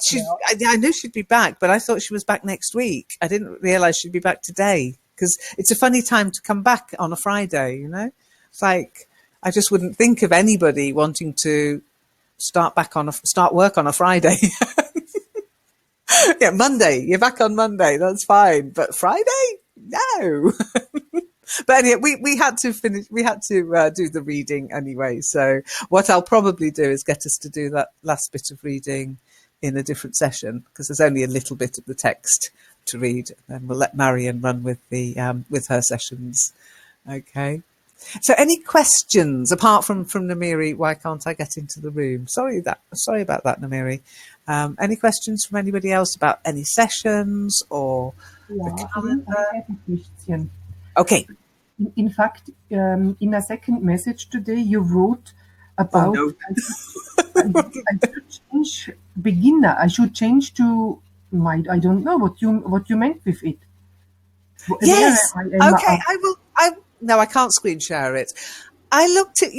I knew she'd be back, but I thought she was back next week. I didn't realize she'd be back today because it's a funny time to come back on a Friday. It's like I just wouldn't think of anybody wanting to start work on a Friday. Yeah, Monday. You're back on Monday. That's fine, but Friday. No. But anyway, we had to finish. We had to do the reading anyway. So what I'll probably do is get us to do that last bit of reading in a different session because there's only a little bit of the text to read, and we'll let Marion run with with her sessions. Okay. So any questions apart from Namiri? Why can't I get into the room? Sorry about that, Namiri. Any questions from anybody else about any sessions or the calendar? I have a question. Okay. In fact, in a second message today, you wrote about I should change beginner. I should change to I don't know what you meant with it. Yes. Okay. I will. No, I can't screen share it. I looked at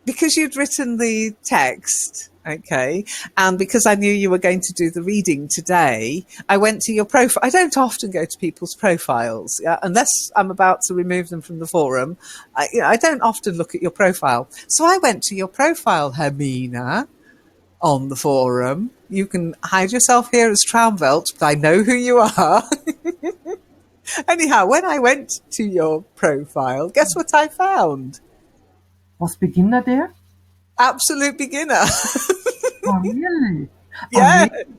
because you'd written the text. Okay. And because I knew you were going to do the reading today, I went to your profile. I don't often go to people's profiles unless I'm about to remove them from the forum. I don't often look at your profile. So I went to your profile, Hermine, on the forum. You can hide yourself here as Traumwelt, but I know who you are. Anyhow, when I went to your profile, guess what I found? Was beginner there? Absolute beginner. Oh, really? Yes. Oh, really?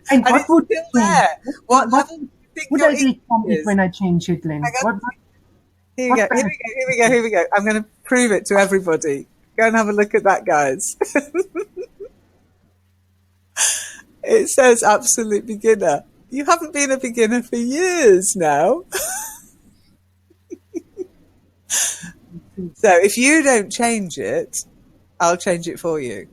And what would still there? What level do you think would I become it when I change it, Len? Here we go. I'm going to prove it to everybody. Go and have a look at that, guys. It says absolute beginner. You haven't been a beginner for years now. So if you don't change it, I'll change it for you.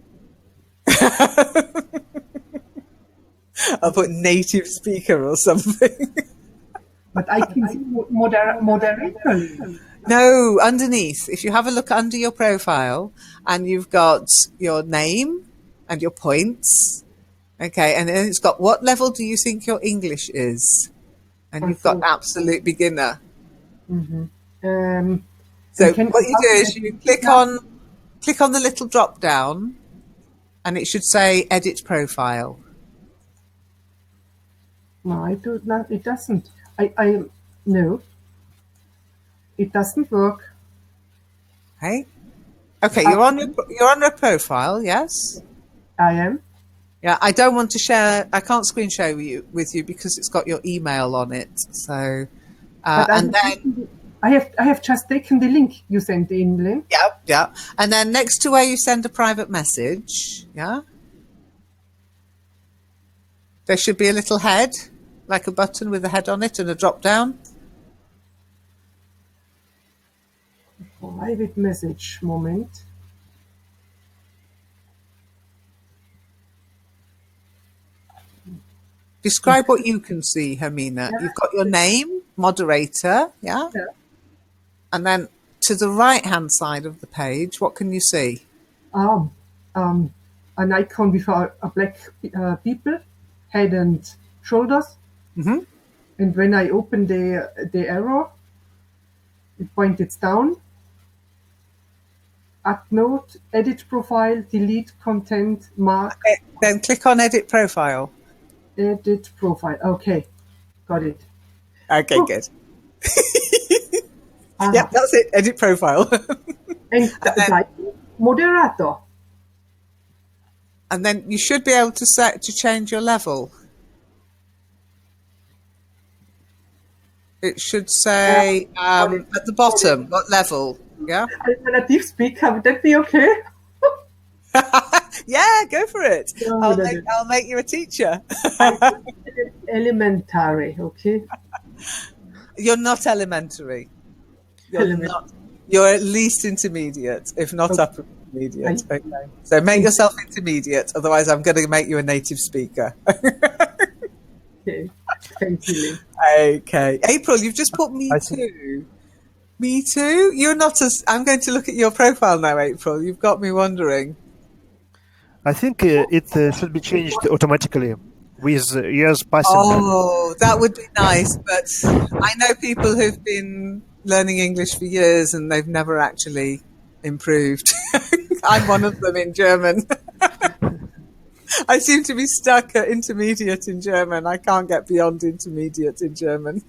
I'll put native speaker or something. But I can see moderator. No, underneath. If you have a look under your profile and you've got your name and your points, okay, and then it's got what level do you think your English is? and you've got absolute beginner. Mm-hmm. So what you do is you click on the little drop down, and it should say edit profile. No, I do not. It doesn't. No, it doesn't work. Hey, okay, you're on your profile, yes. I am. Yeah, I don't want to share. I can't screen share with you because it's got your email on it. So, and then I have just taken the link you sent in, Lynn. yeah, and then next to where you send a private message, yeah, there should be a little head, like a button with a head on it and a drop down. Private message. Moment. Describe what you can see, Hermine. You've got your name, moderator, yeah? And then to the right-hand side of the page, what can you see? An icon with a black people, head and shoulders. Mm-hmm. And when I open the arrow, it points down. Add note, edit profile, delete content, mark. Okay, then click on edit profile. Edit profile. Okay, got it. Okay, good. Yep, that's it. Edit profile. And then, moderator. And then you should be able to set to change your level. It should say at the bottom what level. Yeah. I'm a native speaker. Would that be okay? Yeah, go for it. No, I'll make you a teacher. Elementary, okay. You're not elementary. You're at least intermediate, if not upper intermediate. Okay. So make yourself intermediate, otherwise I'm going to make you a native speaker. Okay. Thank you. Okay. April, you've just put me too. Me too? You're not as... I'm going to look at your profile now, April. You've got me wondering. I think it should be changed automatically with years passing. Oh, that would be nice. But I know people who've been learning English for years and they've never actually improved. I'm one of them in German. I seem to be stuck at intermediate in German. I can't get beyond intermediate in German.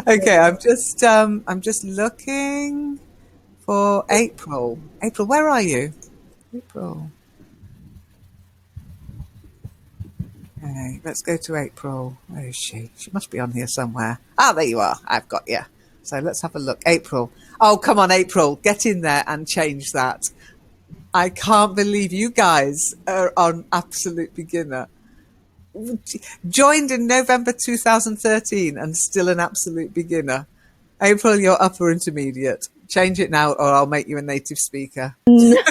Okay, I'm just looking for April. April, where are you? April. Okay, let's go to April. Where is she? She must be on here somewhere. Ah, there you are. I've got you. So let's have a look. April. Oh, come on, April. Get in there and change that. I can't believe you guys are on absolute beginner. Joined in November 2013 and still an absolute beginner. April, you're upper intermediate. Change it now or I'll make you a native speaker. No,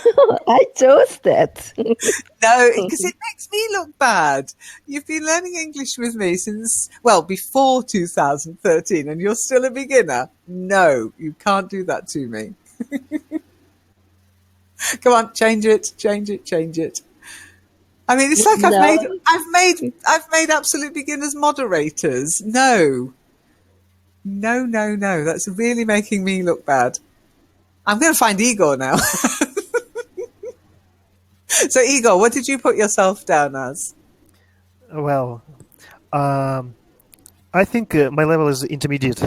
I chose that. No, because it makes me look bad. You've been learning English with me since, well, before 2013 and you're still a beginner. No, you can't do that to me. Come on, change it. I mean, it's like I've made absolute beginners moderators. No. That's really making me look bad. I'm going to find Igor now. So, Igor, what did you put yourself down as? Well, I think my level is intermediate.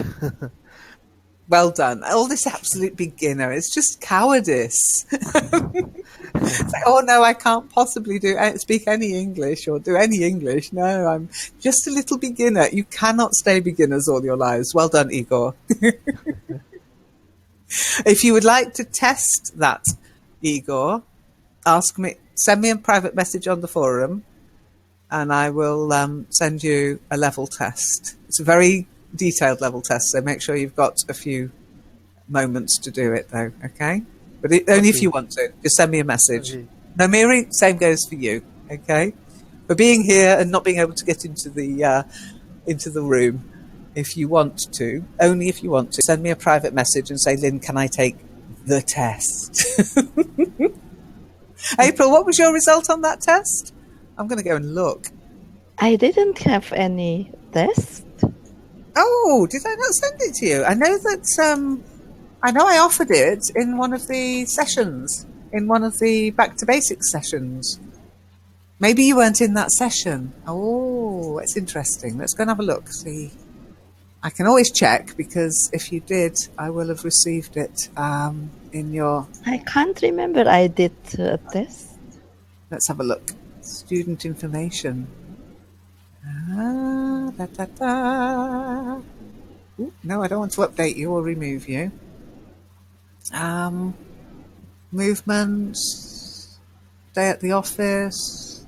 Well done. All this absolute beginner, it's just cowardice. It's like, oh no, I can't possibly speak any English or do any English. No, I'm just a little beginner. You cannot stay beginners all your lives. Well done, Igor. If you would like to test that, Igor, send me a private message on the forum and I will send you a level test. It's a very detailed level test, so make sure you've got a few moments to do it though, okay? But only if you want to. Just send me a message. Okay. No, Miri, same goes for you, okay? For being here and not being able to get into the room, if you want to, only if you want to, send me a private message and say, Lynn, can I take the test? April, what was your result on that test? I'm going to go and look. I didn't have any test? Oh, did I not send it to you? I know that I offered it in one of the sessions, in one of the Back to Basics sessions. Maybe you weren't in that session. Oh, it's interesting. Let's go and have a look. See, I can always check, because if you did, I will have received it in your... I can't remember I did a test. Let's have a look. Student information. Da, da, da. Ooh, no, I don't want to update you or remove you. Movements, day at the office,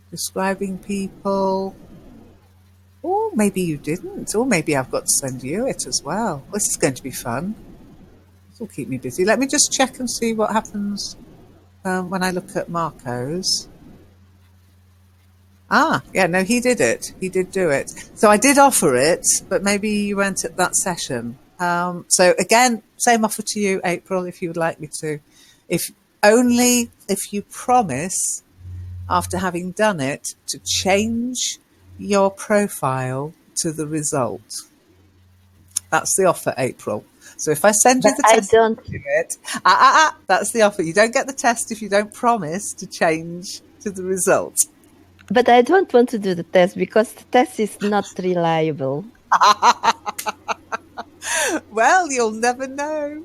describing people. Or maybe you didn't, or maybe I've got to send you it as well. This is going to be fun. This will keep me busy. Let me just check and see what happens when I look at Marco's. Ah, yeah, no, he did it. He did do it. So I did offer it, but maybe you weren't at that session. So again, same offer to you, April, if you would like me to. Only if you promise, after having done it, to change your profile to the result. That's the offer, April. So if I send you the test, I don't do it. That's the offer. You don't get the test if you don't promise to change to the result. But I don't want to do the test because the test is not reliable. Well, you'll never know.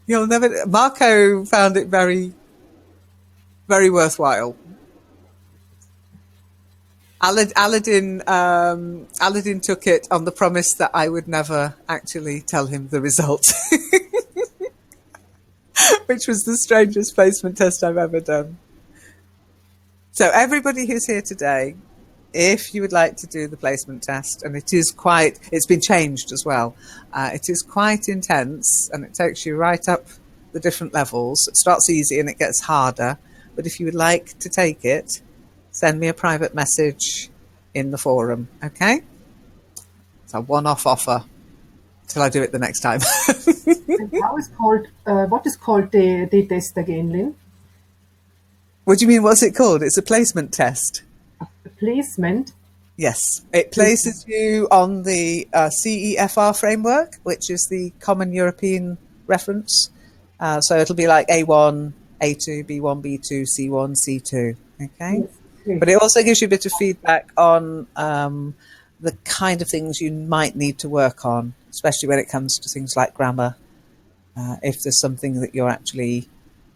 You'll never. Marco found it very, very worthwhile. Aladdin took it on the promise that I would never actually tell him the result, which was the strangest placement test I've ever done. So everybody who's here today, if you would like to do the placement test, and it's been changed as well. It is quite intense, and it takes you right up the different levels. It starts easy and it gets harder. But if you would like to take it, send me a private message in the forum, okay? It's a one-off offer till I do it the next time. And what is called the test again, Lynn? What do you mean, what's it called? It's a placement test. A placement? Yes, it places you on the CEFR framework, which is the Common European Reference. So it'll be like A1, A2, B1, B2, C1, C2, okay? Yes. But it also gives you a bit of feedback on the kind of things you might need to work on, especially when it comes to things like grammar. If there's something that you're actually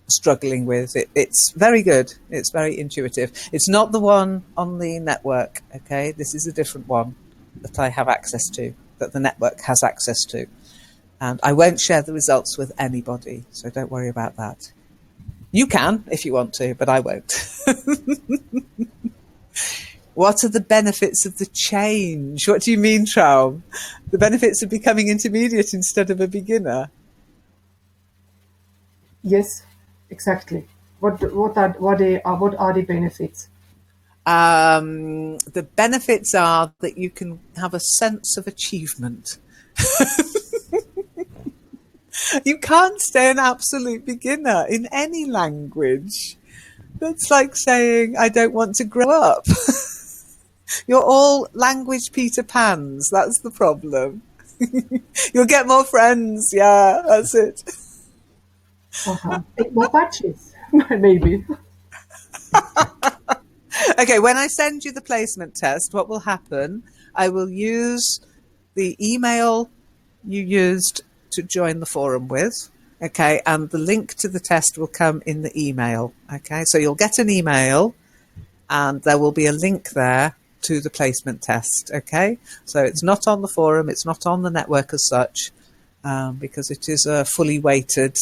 struggling with, it's very good. It's very intuitive. It's not the one on the network, okay? This is a different one that I have access to, that the network has access to. And I won't share the results with anybody, so don't worry about that. You can if you want to, but I won't. What are the benefits of the change? What do you mean, Traum? The benefits of becoming intermediate instead of a beginner? Yes, exactly. What are the benefits? The benefits are that you can have a sense of achievement. You can't stay an absolute beginner in any language. That's like saying, I don't want to grow up. You're all language Peter Pans. That's the problem. You'll get more friends. Yeah, that's it. More patches, maybe. Okay, when I send you the placement test, what will happen? I will use the email you used to join the forum with, okay, and the link to the test will come in the email, okay? So you'll get an email and there will be a link there to the placement test, okay? So it's not on the forum, it's not on the network as such, because it is a fully weighted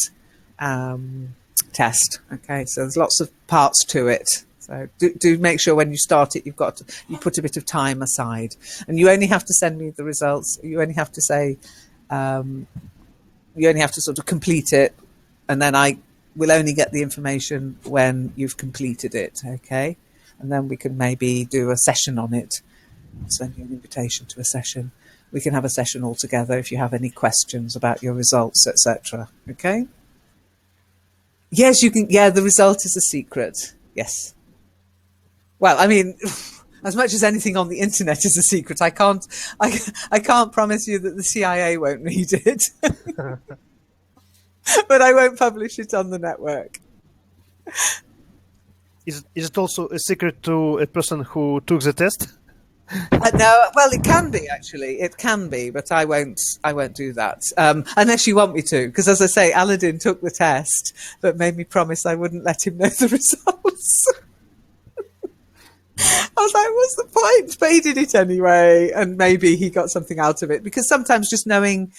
test, okay? So there's lots of parts to it. So do make sure when you start it, you put a bit of time aside, and you only have to send me the results. You only have to say, you only have to sort of complete it, and then I will only get the information when you've completed it, okay? And then we can maybe do a session on it. I'll send you an invitation to a session. We can have a session all together if you have any questions about your results, etc. Okay? Yes, you can. Yeah, the result is a secret. Yes. Well, I mean, As much as anything on the internet is a secret, I can't promise you that the CIA won't read it, but I won't publish it on the network. Is it also a secret to a person who took the test? No, well, it can be actually. It can be, but I won't. I won't do that unless you want me to. Because, as I say, Aladdin took the test, but made me promise I wouldn't let him know the results. I was like, "What's the point?" But he did it anyway, and maybe he got something out of it. Because sometimes just knowing,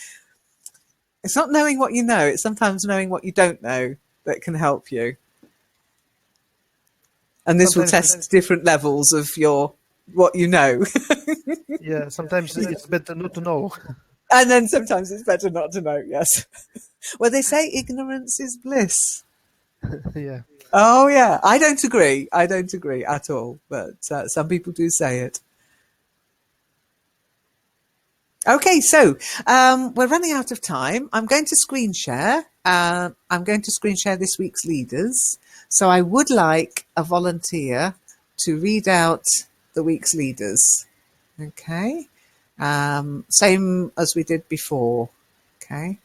it's not knowing what you know; it's sometimes knowing what you don't know that can help you. And this will test different levels of what you know. Yeah, sometimes it's better not to know. And then sometimes it's better not to know, yes. Well, they say ignorance is bliss. Yeah. Oh, yeah. I don't agree. I don't agree at all. But some people do say it. Okay, so we're running out of time. I'm going to screen share. I'm going to screen share this week's leaders. So I would like a volunteer to read out the week's leaders. Okay. Same as we did before. Okay.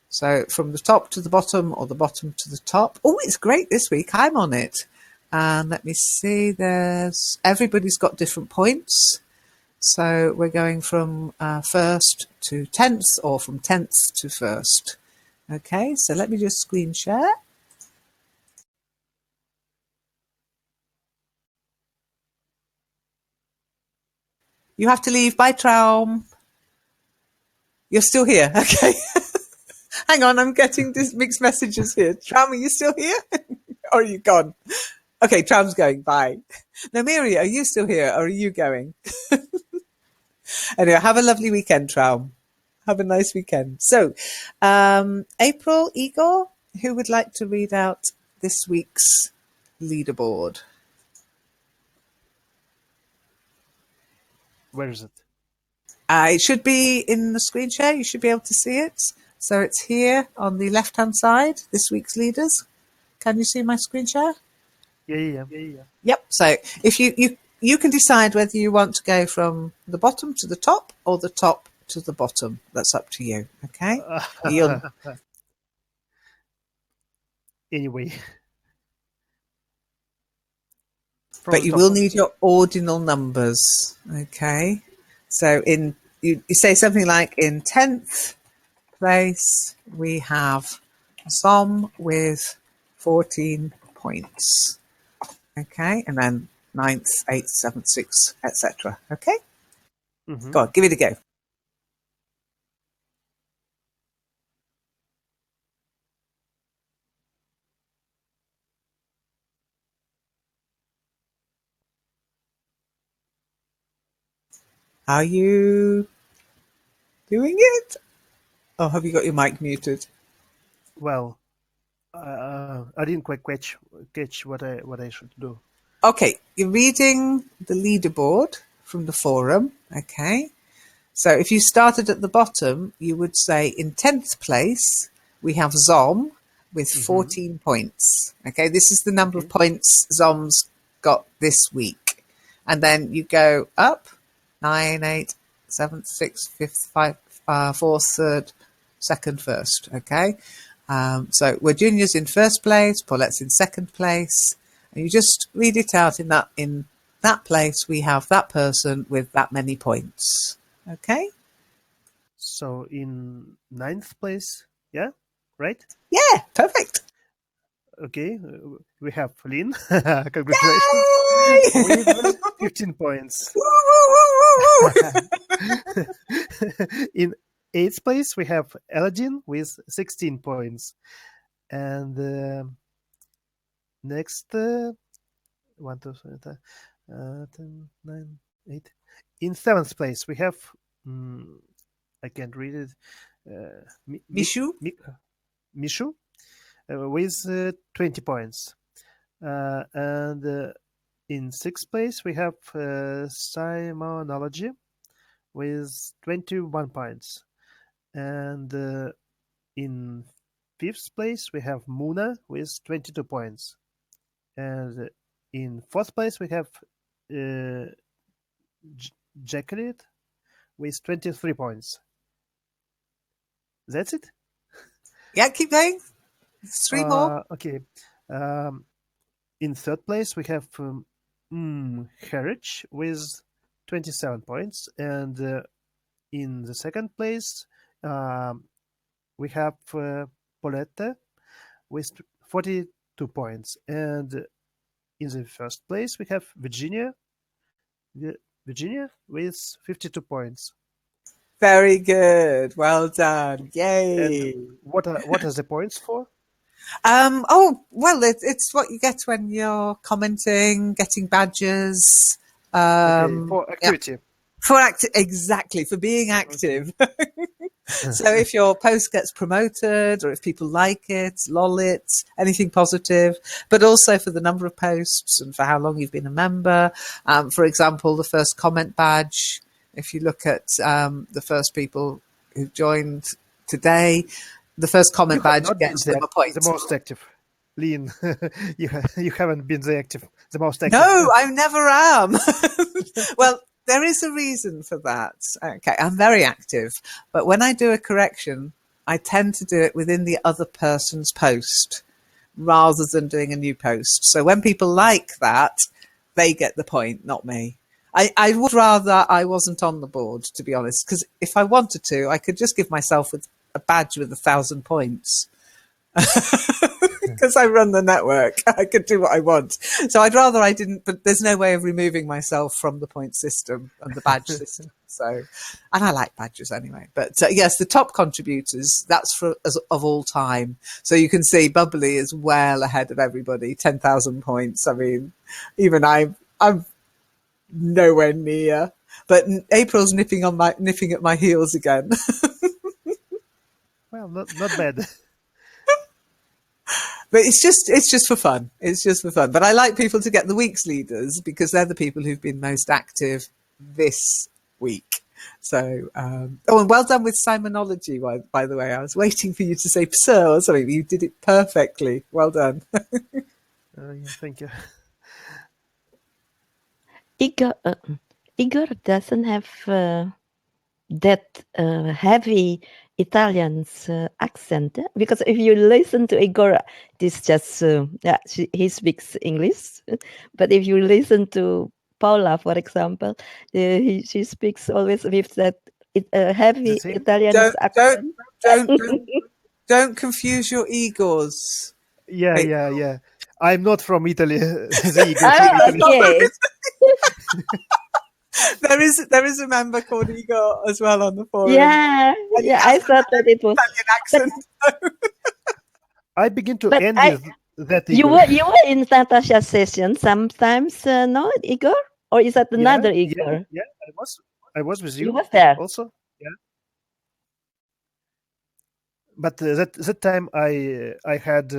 So from the top to the bottom or the bottom to the top. Oh, it's great this week. I'm on it. And let me see. Everybody's got different points. So we're going from first to 10th or from 10th to first. Okay, so let me just screen share. You have to leave. Bye, Traum. You're still here. Okay. Hang on, I'm getting these mixed messages here. Traum, are you still here? Or are you gone? Okay, Traum's going. Bye. Now, Miri, are you still here or are you going? Anyway, have a lovely weekend, Traum. Have a nice weekend. So, April, Igor, who would like to read out this week's leaderboard? Where is it? It should be in the screen share. You should be able to see it. So it's here on the left-hand side, this week's leaders. Can you see my screen share? Yeah. Yep. So if you can decide whether you want to go from the bottom to the top or the top to the bottom. That's up to you. Okay. Anyway. But you will need your ordinal numbers. Okay. So you say something like in 10th place we have Som with 14 points. Okay, and then 9th, 8th, 7th, 6th, etc. Okay? Mm-hmm. Go on, give it a go. Are you doing it? Or have you got your mic muted? Well, I didn't quite catch what I should do. Okay, you're reading the leaderboard from the forum. Okay. So if you started at the bottom, you would say in 10th place, we have Zom with 14 points. Okay, this is the number of points Zom's got this week. And then you go up 9, 8, 7th, 6th, 5th, 4th, 3rd, 2nd, 1st. Okay, so we're juniors in first place, Paulette's in second place. And you just read it out in that place, we have that person with that many points. Okay. So in 9th place, yeah, right? Yeah, perfect. Okay, we have Lynn. Congratulations. With 15 points. In 8th place, we have Aladdin with 16 points. And next, 1, 2, 3, 10, 9, 8. In 7th place, we have, I can't read it, Mishu Mishu with 20 points. And in 6th place, we have Simonology with 21 points. And in 5th place, we have Muna with 22 points. And in 4th place, we have Jacqueline with 23 points. That's it? Yeah, keep going. 3 more. Okay. In third place, we have Harwich with 27 points. And in the second place, we have Paulette with 42 points. And in the first place, we have Virginia with 52 points. Very good. Well done. Yay. And what are the points for? Well, it's what you get when you're commenting, getting badges. Okay, for activity. Exactly, for being active. So if your post gets promoted or if people like it, lol it, anything positive, but also for the number of posts and for how long you've been a member. For example, the first comment badge, if you look at the first people who joined today, the first comment badge gets them a point. The most active. Lean, you haven't been the most active. No, I never am. Well, there is a reason for that. Okay, I'm very active, but when I do a correction, I tend to do it within the other person's post rather than doing a new post. So when people like that, they get the point, not me. I would rather I wasn't on the board, to be honest, because if I wanted to, I could just give myself a badge with 1,000 points. Because I run the network, I could do what I want. So I'd rather I didn't, but there's no way of removing myself from the point system and the badge system. So, and I like badges anyway. But yes, the top contributors, that's of all time. So you can see Bubbly is well ahead of everybody, 10,000 points. I mean, even I'm nowhere near. But April's nipping at my heels again. Well, not bad. But it's just for fun. It's just for fun. But I like people to get the week's leaders because they're the people who've been most active this week. So, and well done with Simonology, by the way. I was waiting for you to say "psir" or something. You did it perfectly. Well done. Yeah, thank you. Igor doesn't have that heavy Italian accent, because if you listen to Igor, this just he speaks English, but if you listen to Paula, for example, she speaks always with that heavy Italian accent. Don't confuse your Igors. Yeah. I'm not from Italy. The Igor from Italy. There is a member called Igor as well on the forum. Yeah, I thought that it was Italian accent. I begin to envy that Igor. You were in Natasha's session sometimes, no, Igor? Or is that another Igor? Yeah, I was with you. You were there also. Yeah. But that time I had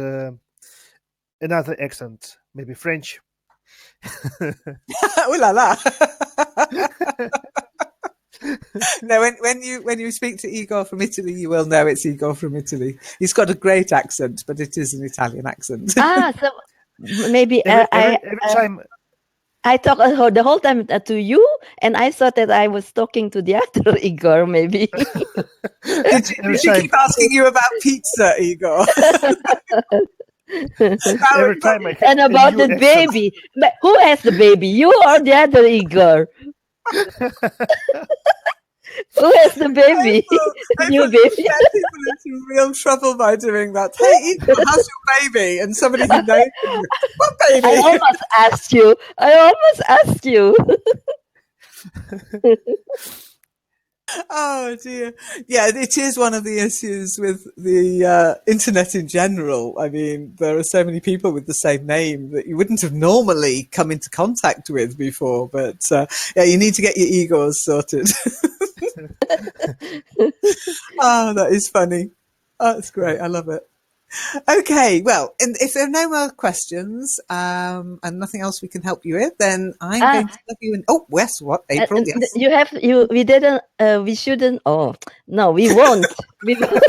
another accent, maybe French. Ooh la la. No, when you speak to Igor from Italy, you will know it's Igor from Italy. He's got a great accent, but it is an Italian accent. So maybe every time I talk the whole time to you, and I thought that I was talking to the other Igor, maybe. Did she keep asking you about pizza, Igor? Every time I and about the baby. But who has the baby? You or the other Igor? Who has the baby? New baby. People into real trouble by doing that. Hey, Igor, how's your baby? And somebody who knows what baby? I almost asked you. Oh dear. Yeah, it is one of the issues with the internet in general. I mean, there are so many people with the same name that you wouldn't have normally come into contact with before. But yeah, you need to get your Igors sorted. Oh, that is funny. Oh, that's great. I love it. Okay, well, and if there are no more questions and nothing else we can help you with, then I'm going to love you. Oh, yes, what, April? Yes. We didn't. We shouldn't. Oh no, we won't. We won't.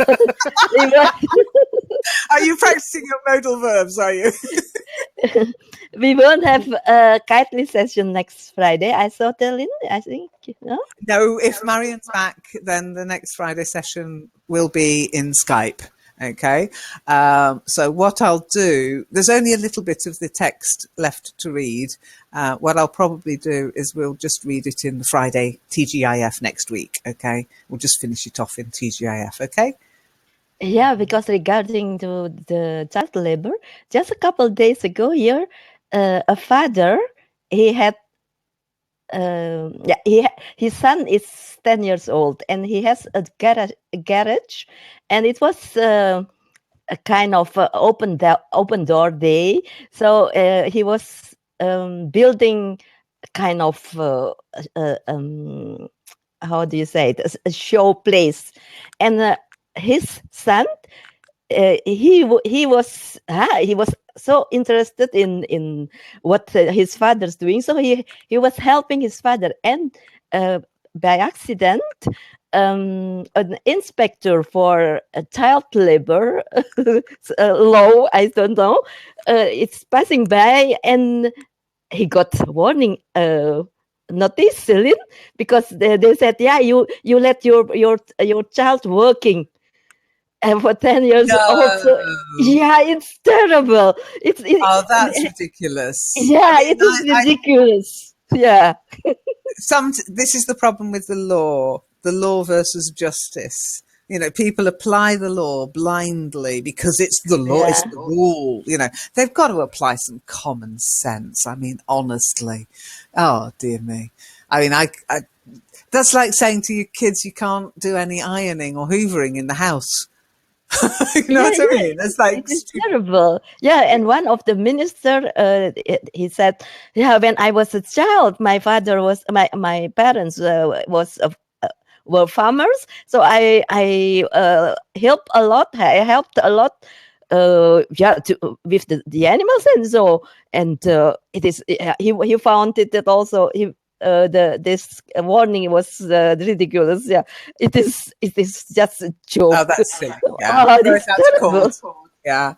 Are you practicing your modal verbs, are you? We won't have a Kitely session next Friday. I saw Lynn, I think. No? No, if Marion's back, then the next Friday session will be in Skype. Okay. So what I'll do, there's only a little bit of the text left to read. What I'll probably do is we'll just read it in the Friday TGIF next week. Okay. We'll just finish it off in TGIF. Okay. Yeah, because regarding to the child labor, just a couple of days ago here, a father, he had his son is 10 years old and he has a garage, and it was a kind of open door day. So he was building kind of how do you say it, a show place, and his son, he was so interested in what his father's doing, so he was helping his father, and by accident an inspector for child labor law, I don't know, it's passing by, and he got warning notice, Celine, because they said, yeah, you let your child working and for 10 years old. So, No. yeah, it's terrible. Oh, that's ridiculous. Yeah, it is ridiculous. Yeah. This is the problem with the law versus justice. You know, people apply the law blindly because it's the law, it's the rule. You know, they've got to apply some common sense. I mean, honestly. Oh, dear me. I mean, I that's like saying to your kids you can't do any ironing or hoovering in the house. You know what I mean? It's like it's terrible. Yeah, and one of the minister, he said, yeah, when I was a child, my father was my parents were farmers, so I helped a lot. I helped a lot. With the animals and so, and it is he found it that also this warning was ridiculous. Yeah, it is just a joke. Oh, that's silly. Yeah. It's terrible. Yeah.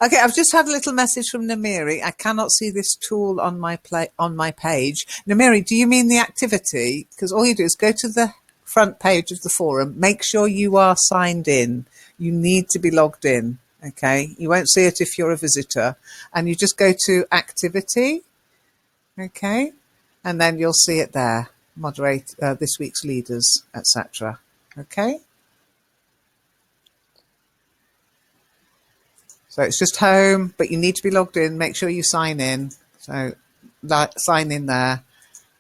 Okay, I've just had a little message from Namiri. I cannot see this tool on my page. Namiri, do you mean the activity? Because all you do is go to the front page of the forum. Make sure you are signed in. You need to be logged in. Okay, you won't see it if you're a visitor, and you just go to activity. Okay. And then you'll see it there, moderate this week's leaders, etc. Okay? So it's just home, but you need to be logged in. Make sure you sign in. So sign in there,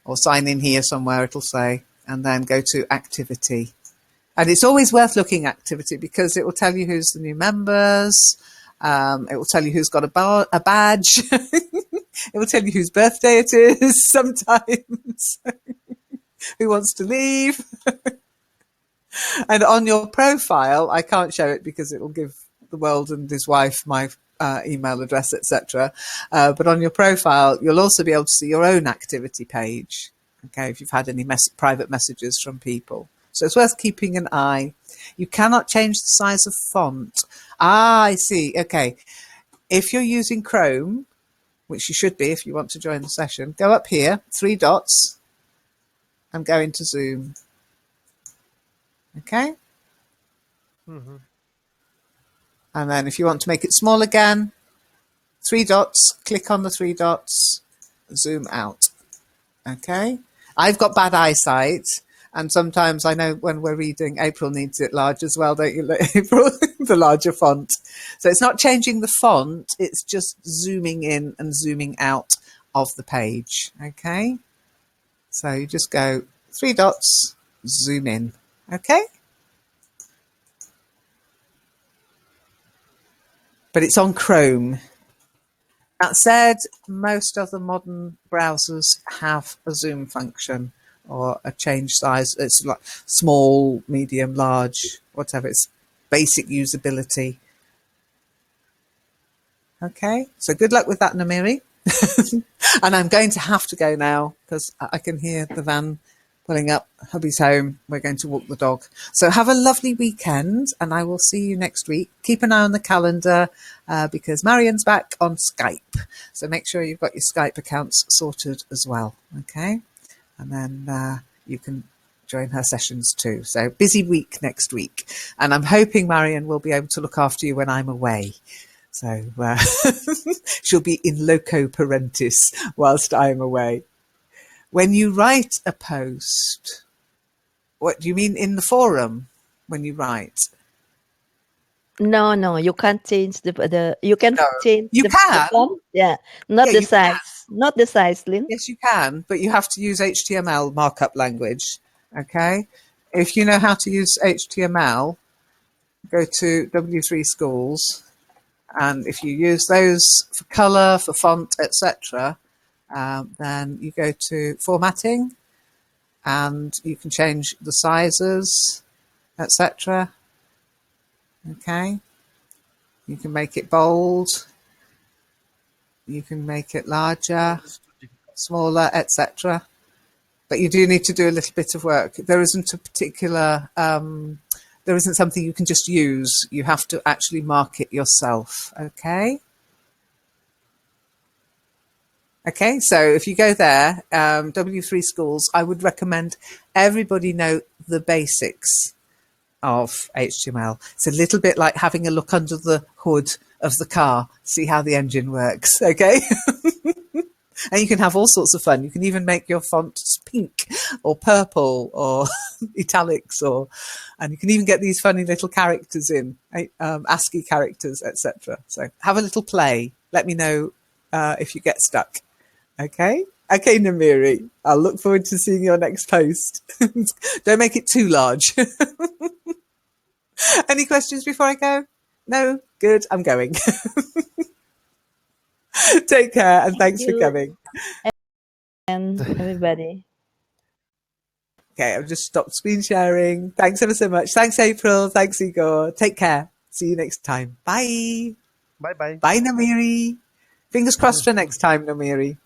or sign in here somewhere, it'll say, and then go to activity. And it's always worth looking at activity because it will tell you who's the new members. It will tell you who's got a badge. It will tell you whose birthday it is sometimes. Who wants to leave. And on your profile, I can't show it because it will give the world and his wife my email address, etc. But on your profile, you'll also be able to see your own activity page. Okay, if you've had any private messages from people. So it's worth keeping an eye. You cannot change the size of font. I see. Okay. If you're using Chrome, which you should be if you want to join the session, go up here, 3 dots, and go into Zoom. Okay? Mm-hmm. And then if you want to make it small again, 3 dots, click on the 3 dots, zoom out. Okay? I've got bad eyesight, and sometimes I know when we're reading, April needs it large as well, don't you, April? The larger font. So it's not changing the font, it's just zooming in and zooming out of the page. Okay? So you just go 3 dots, zoom in. Okay? But it's on Chrome. That said, most other modern browsers have a zoom function or a change size. It's like small, medium, large, whatever. It's basic usability. Okay, so good luck with that, Namiri. And I'm going to have to go now because I can hear the van pulling up. Hubby's home. We're going to walk the dog. So have a lovely weekend, and I will see you next week. Keep an eye on the calendar because Marian's back on Skype. So make sure you've got your Skype accounts sorted as well. Okay, and then you can join her sessions too. So busy week next week, and I'm hoping Marian will be able to look after you when I'm away. So she'll be in loco parentis whilst I'm away. When you write a post, what do you mean in the forum when you write? No, you can't change the you can No. change You the can. font. Yeah, not Yeah, the you can. size. Not the size, Lynn. Yes, you can, but you have to use HTML markup language. Okay? If you know how to use HTML, go to W3 Schools, and if you use those for color, for font, etc., then you go to formatting, and you can change the sizes, etc. Okay? You can make it bold, you can make it larger, smaller, etc. But you do need to do a little bit of work. There isn't a particular, there isn't something you can just use. You have to actually mark it yourself. Okay? Okay, so if you go there, W3 Schools, I would recommend everybody know the basics of HTML. It's a little bit like having a look under the hood of the car, see how the engine works, okay? And you can have all sorts of fun. You can even make your fonts pink or purple or italics, and you can even get these funny little characters in, ASCII characters, etc. So have a little play. Let me know if you get stuck. Okay? Okay, Namiri. I'll look forward to seeing your next post. Don't make it too large. Any questions before I go? No? Good. I'm going. Take care and thanks for you. coming. And everybody. Okay, I've just stopped screen sharing. Thanks ever so much. Thanks, April. Thanks, Igor. Take care. See you next time. Bye. Bye bye. Bye, Namiri. Fingers crossed for next time, Namiri.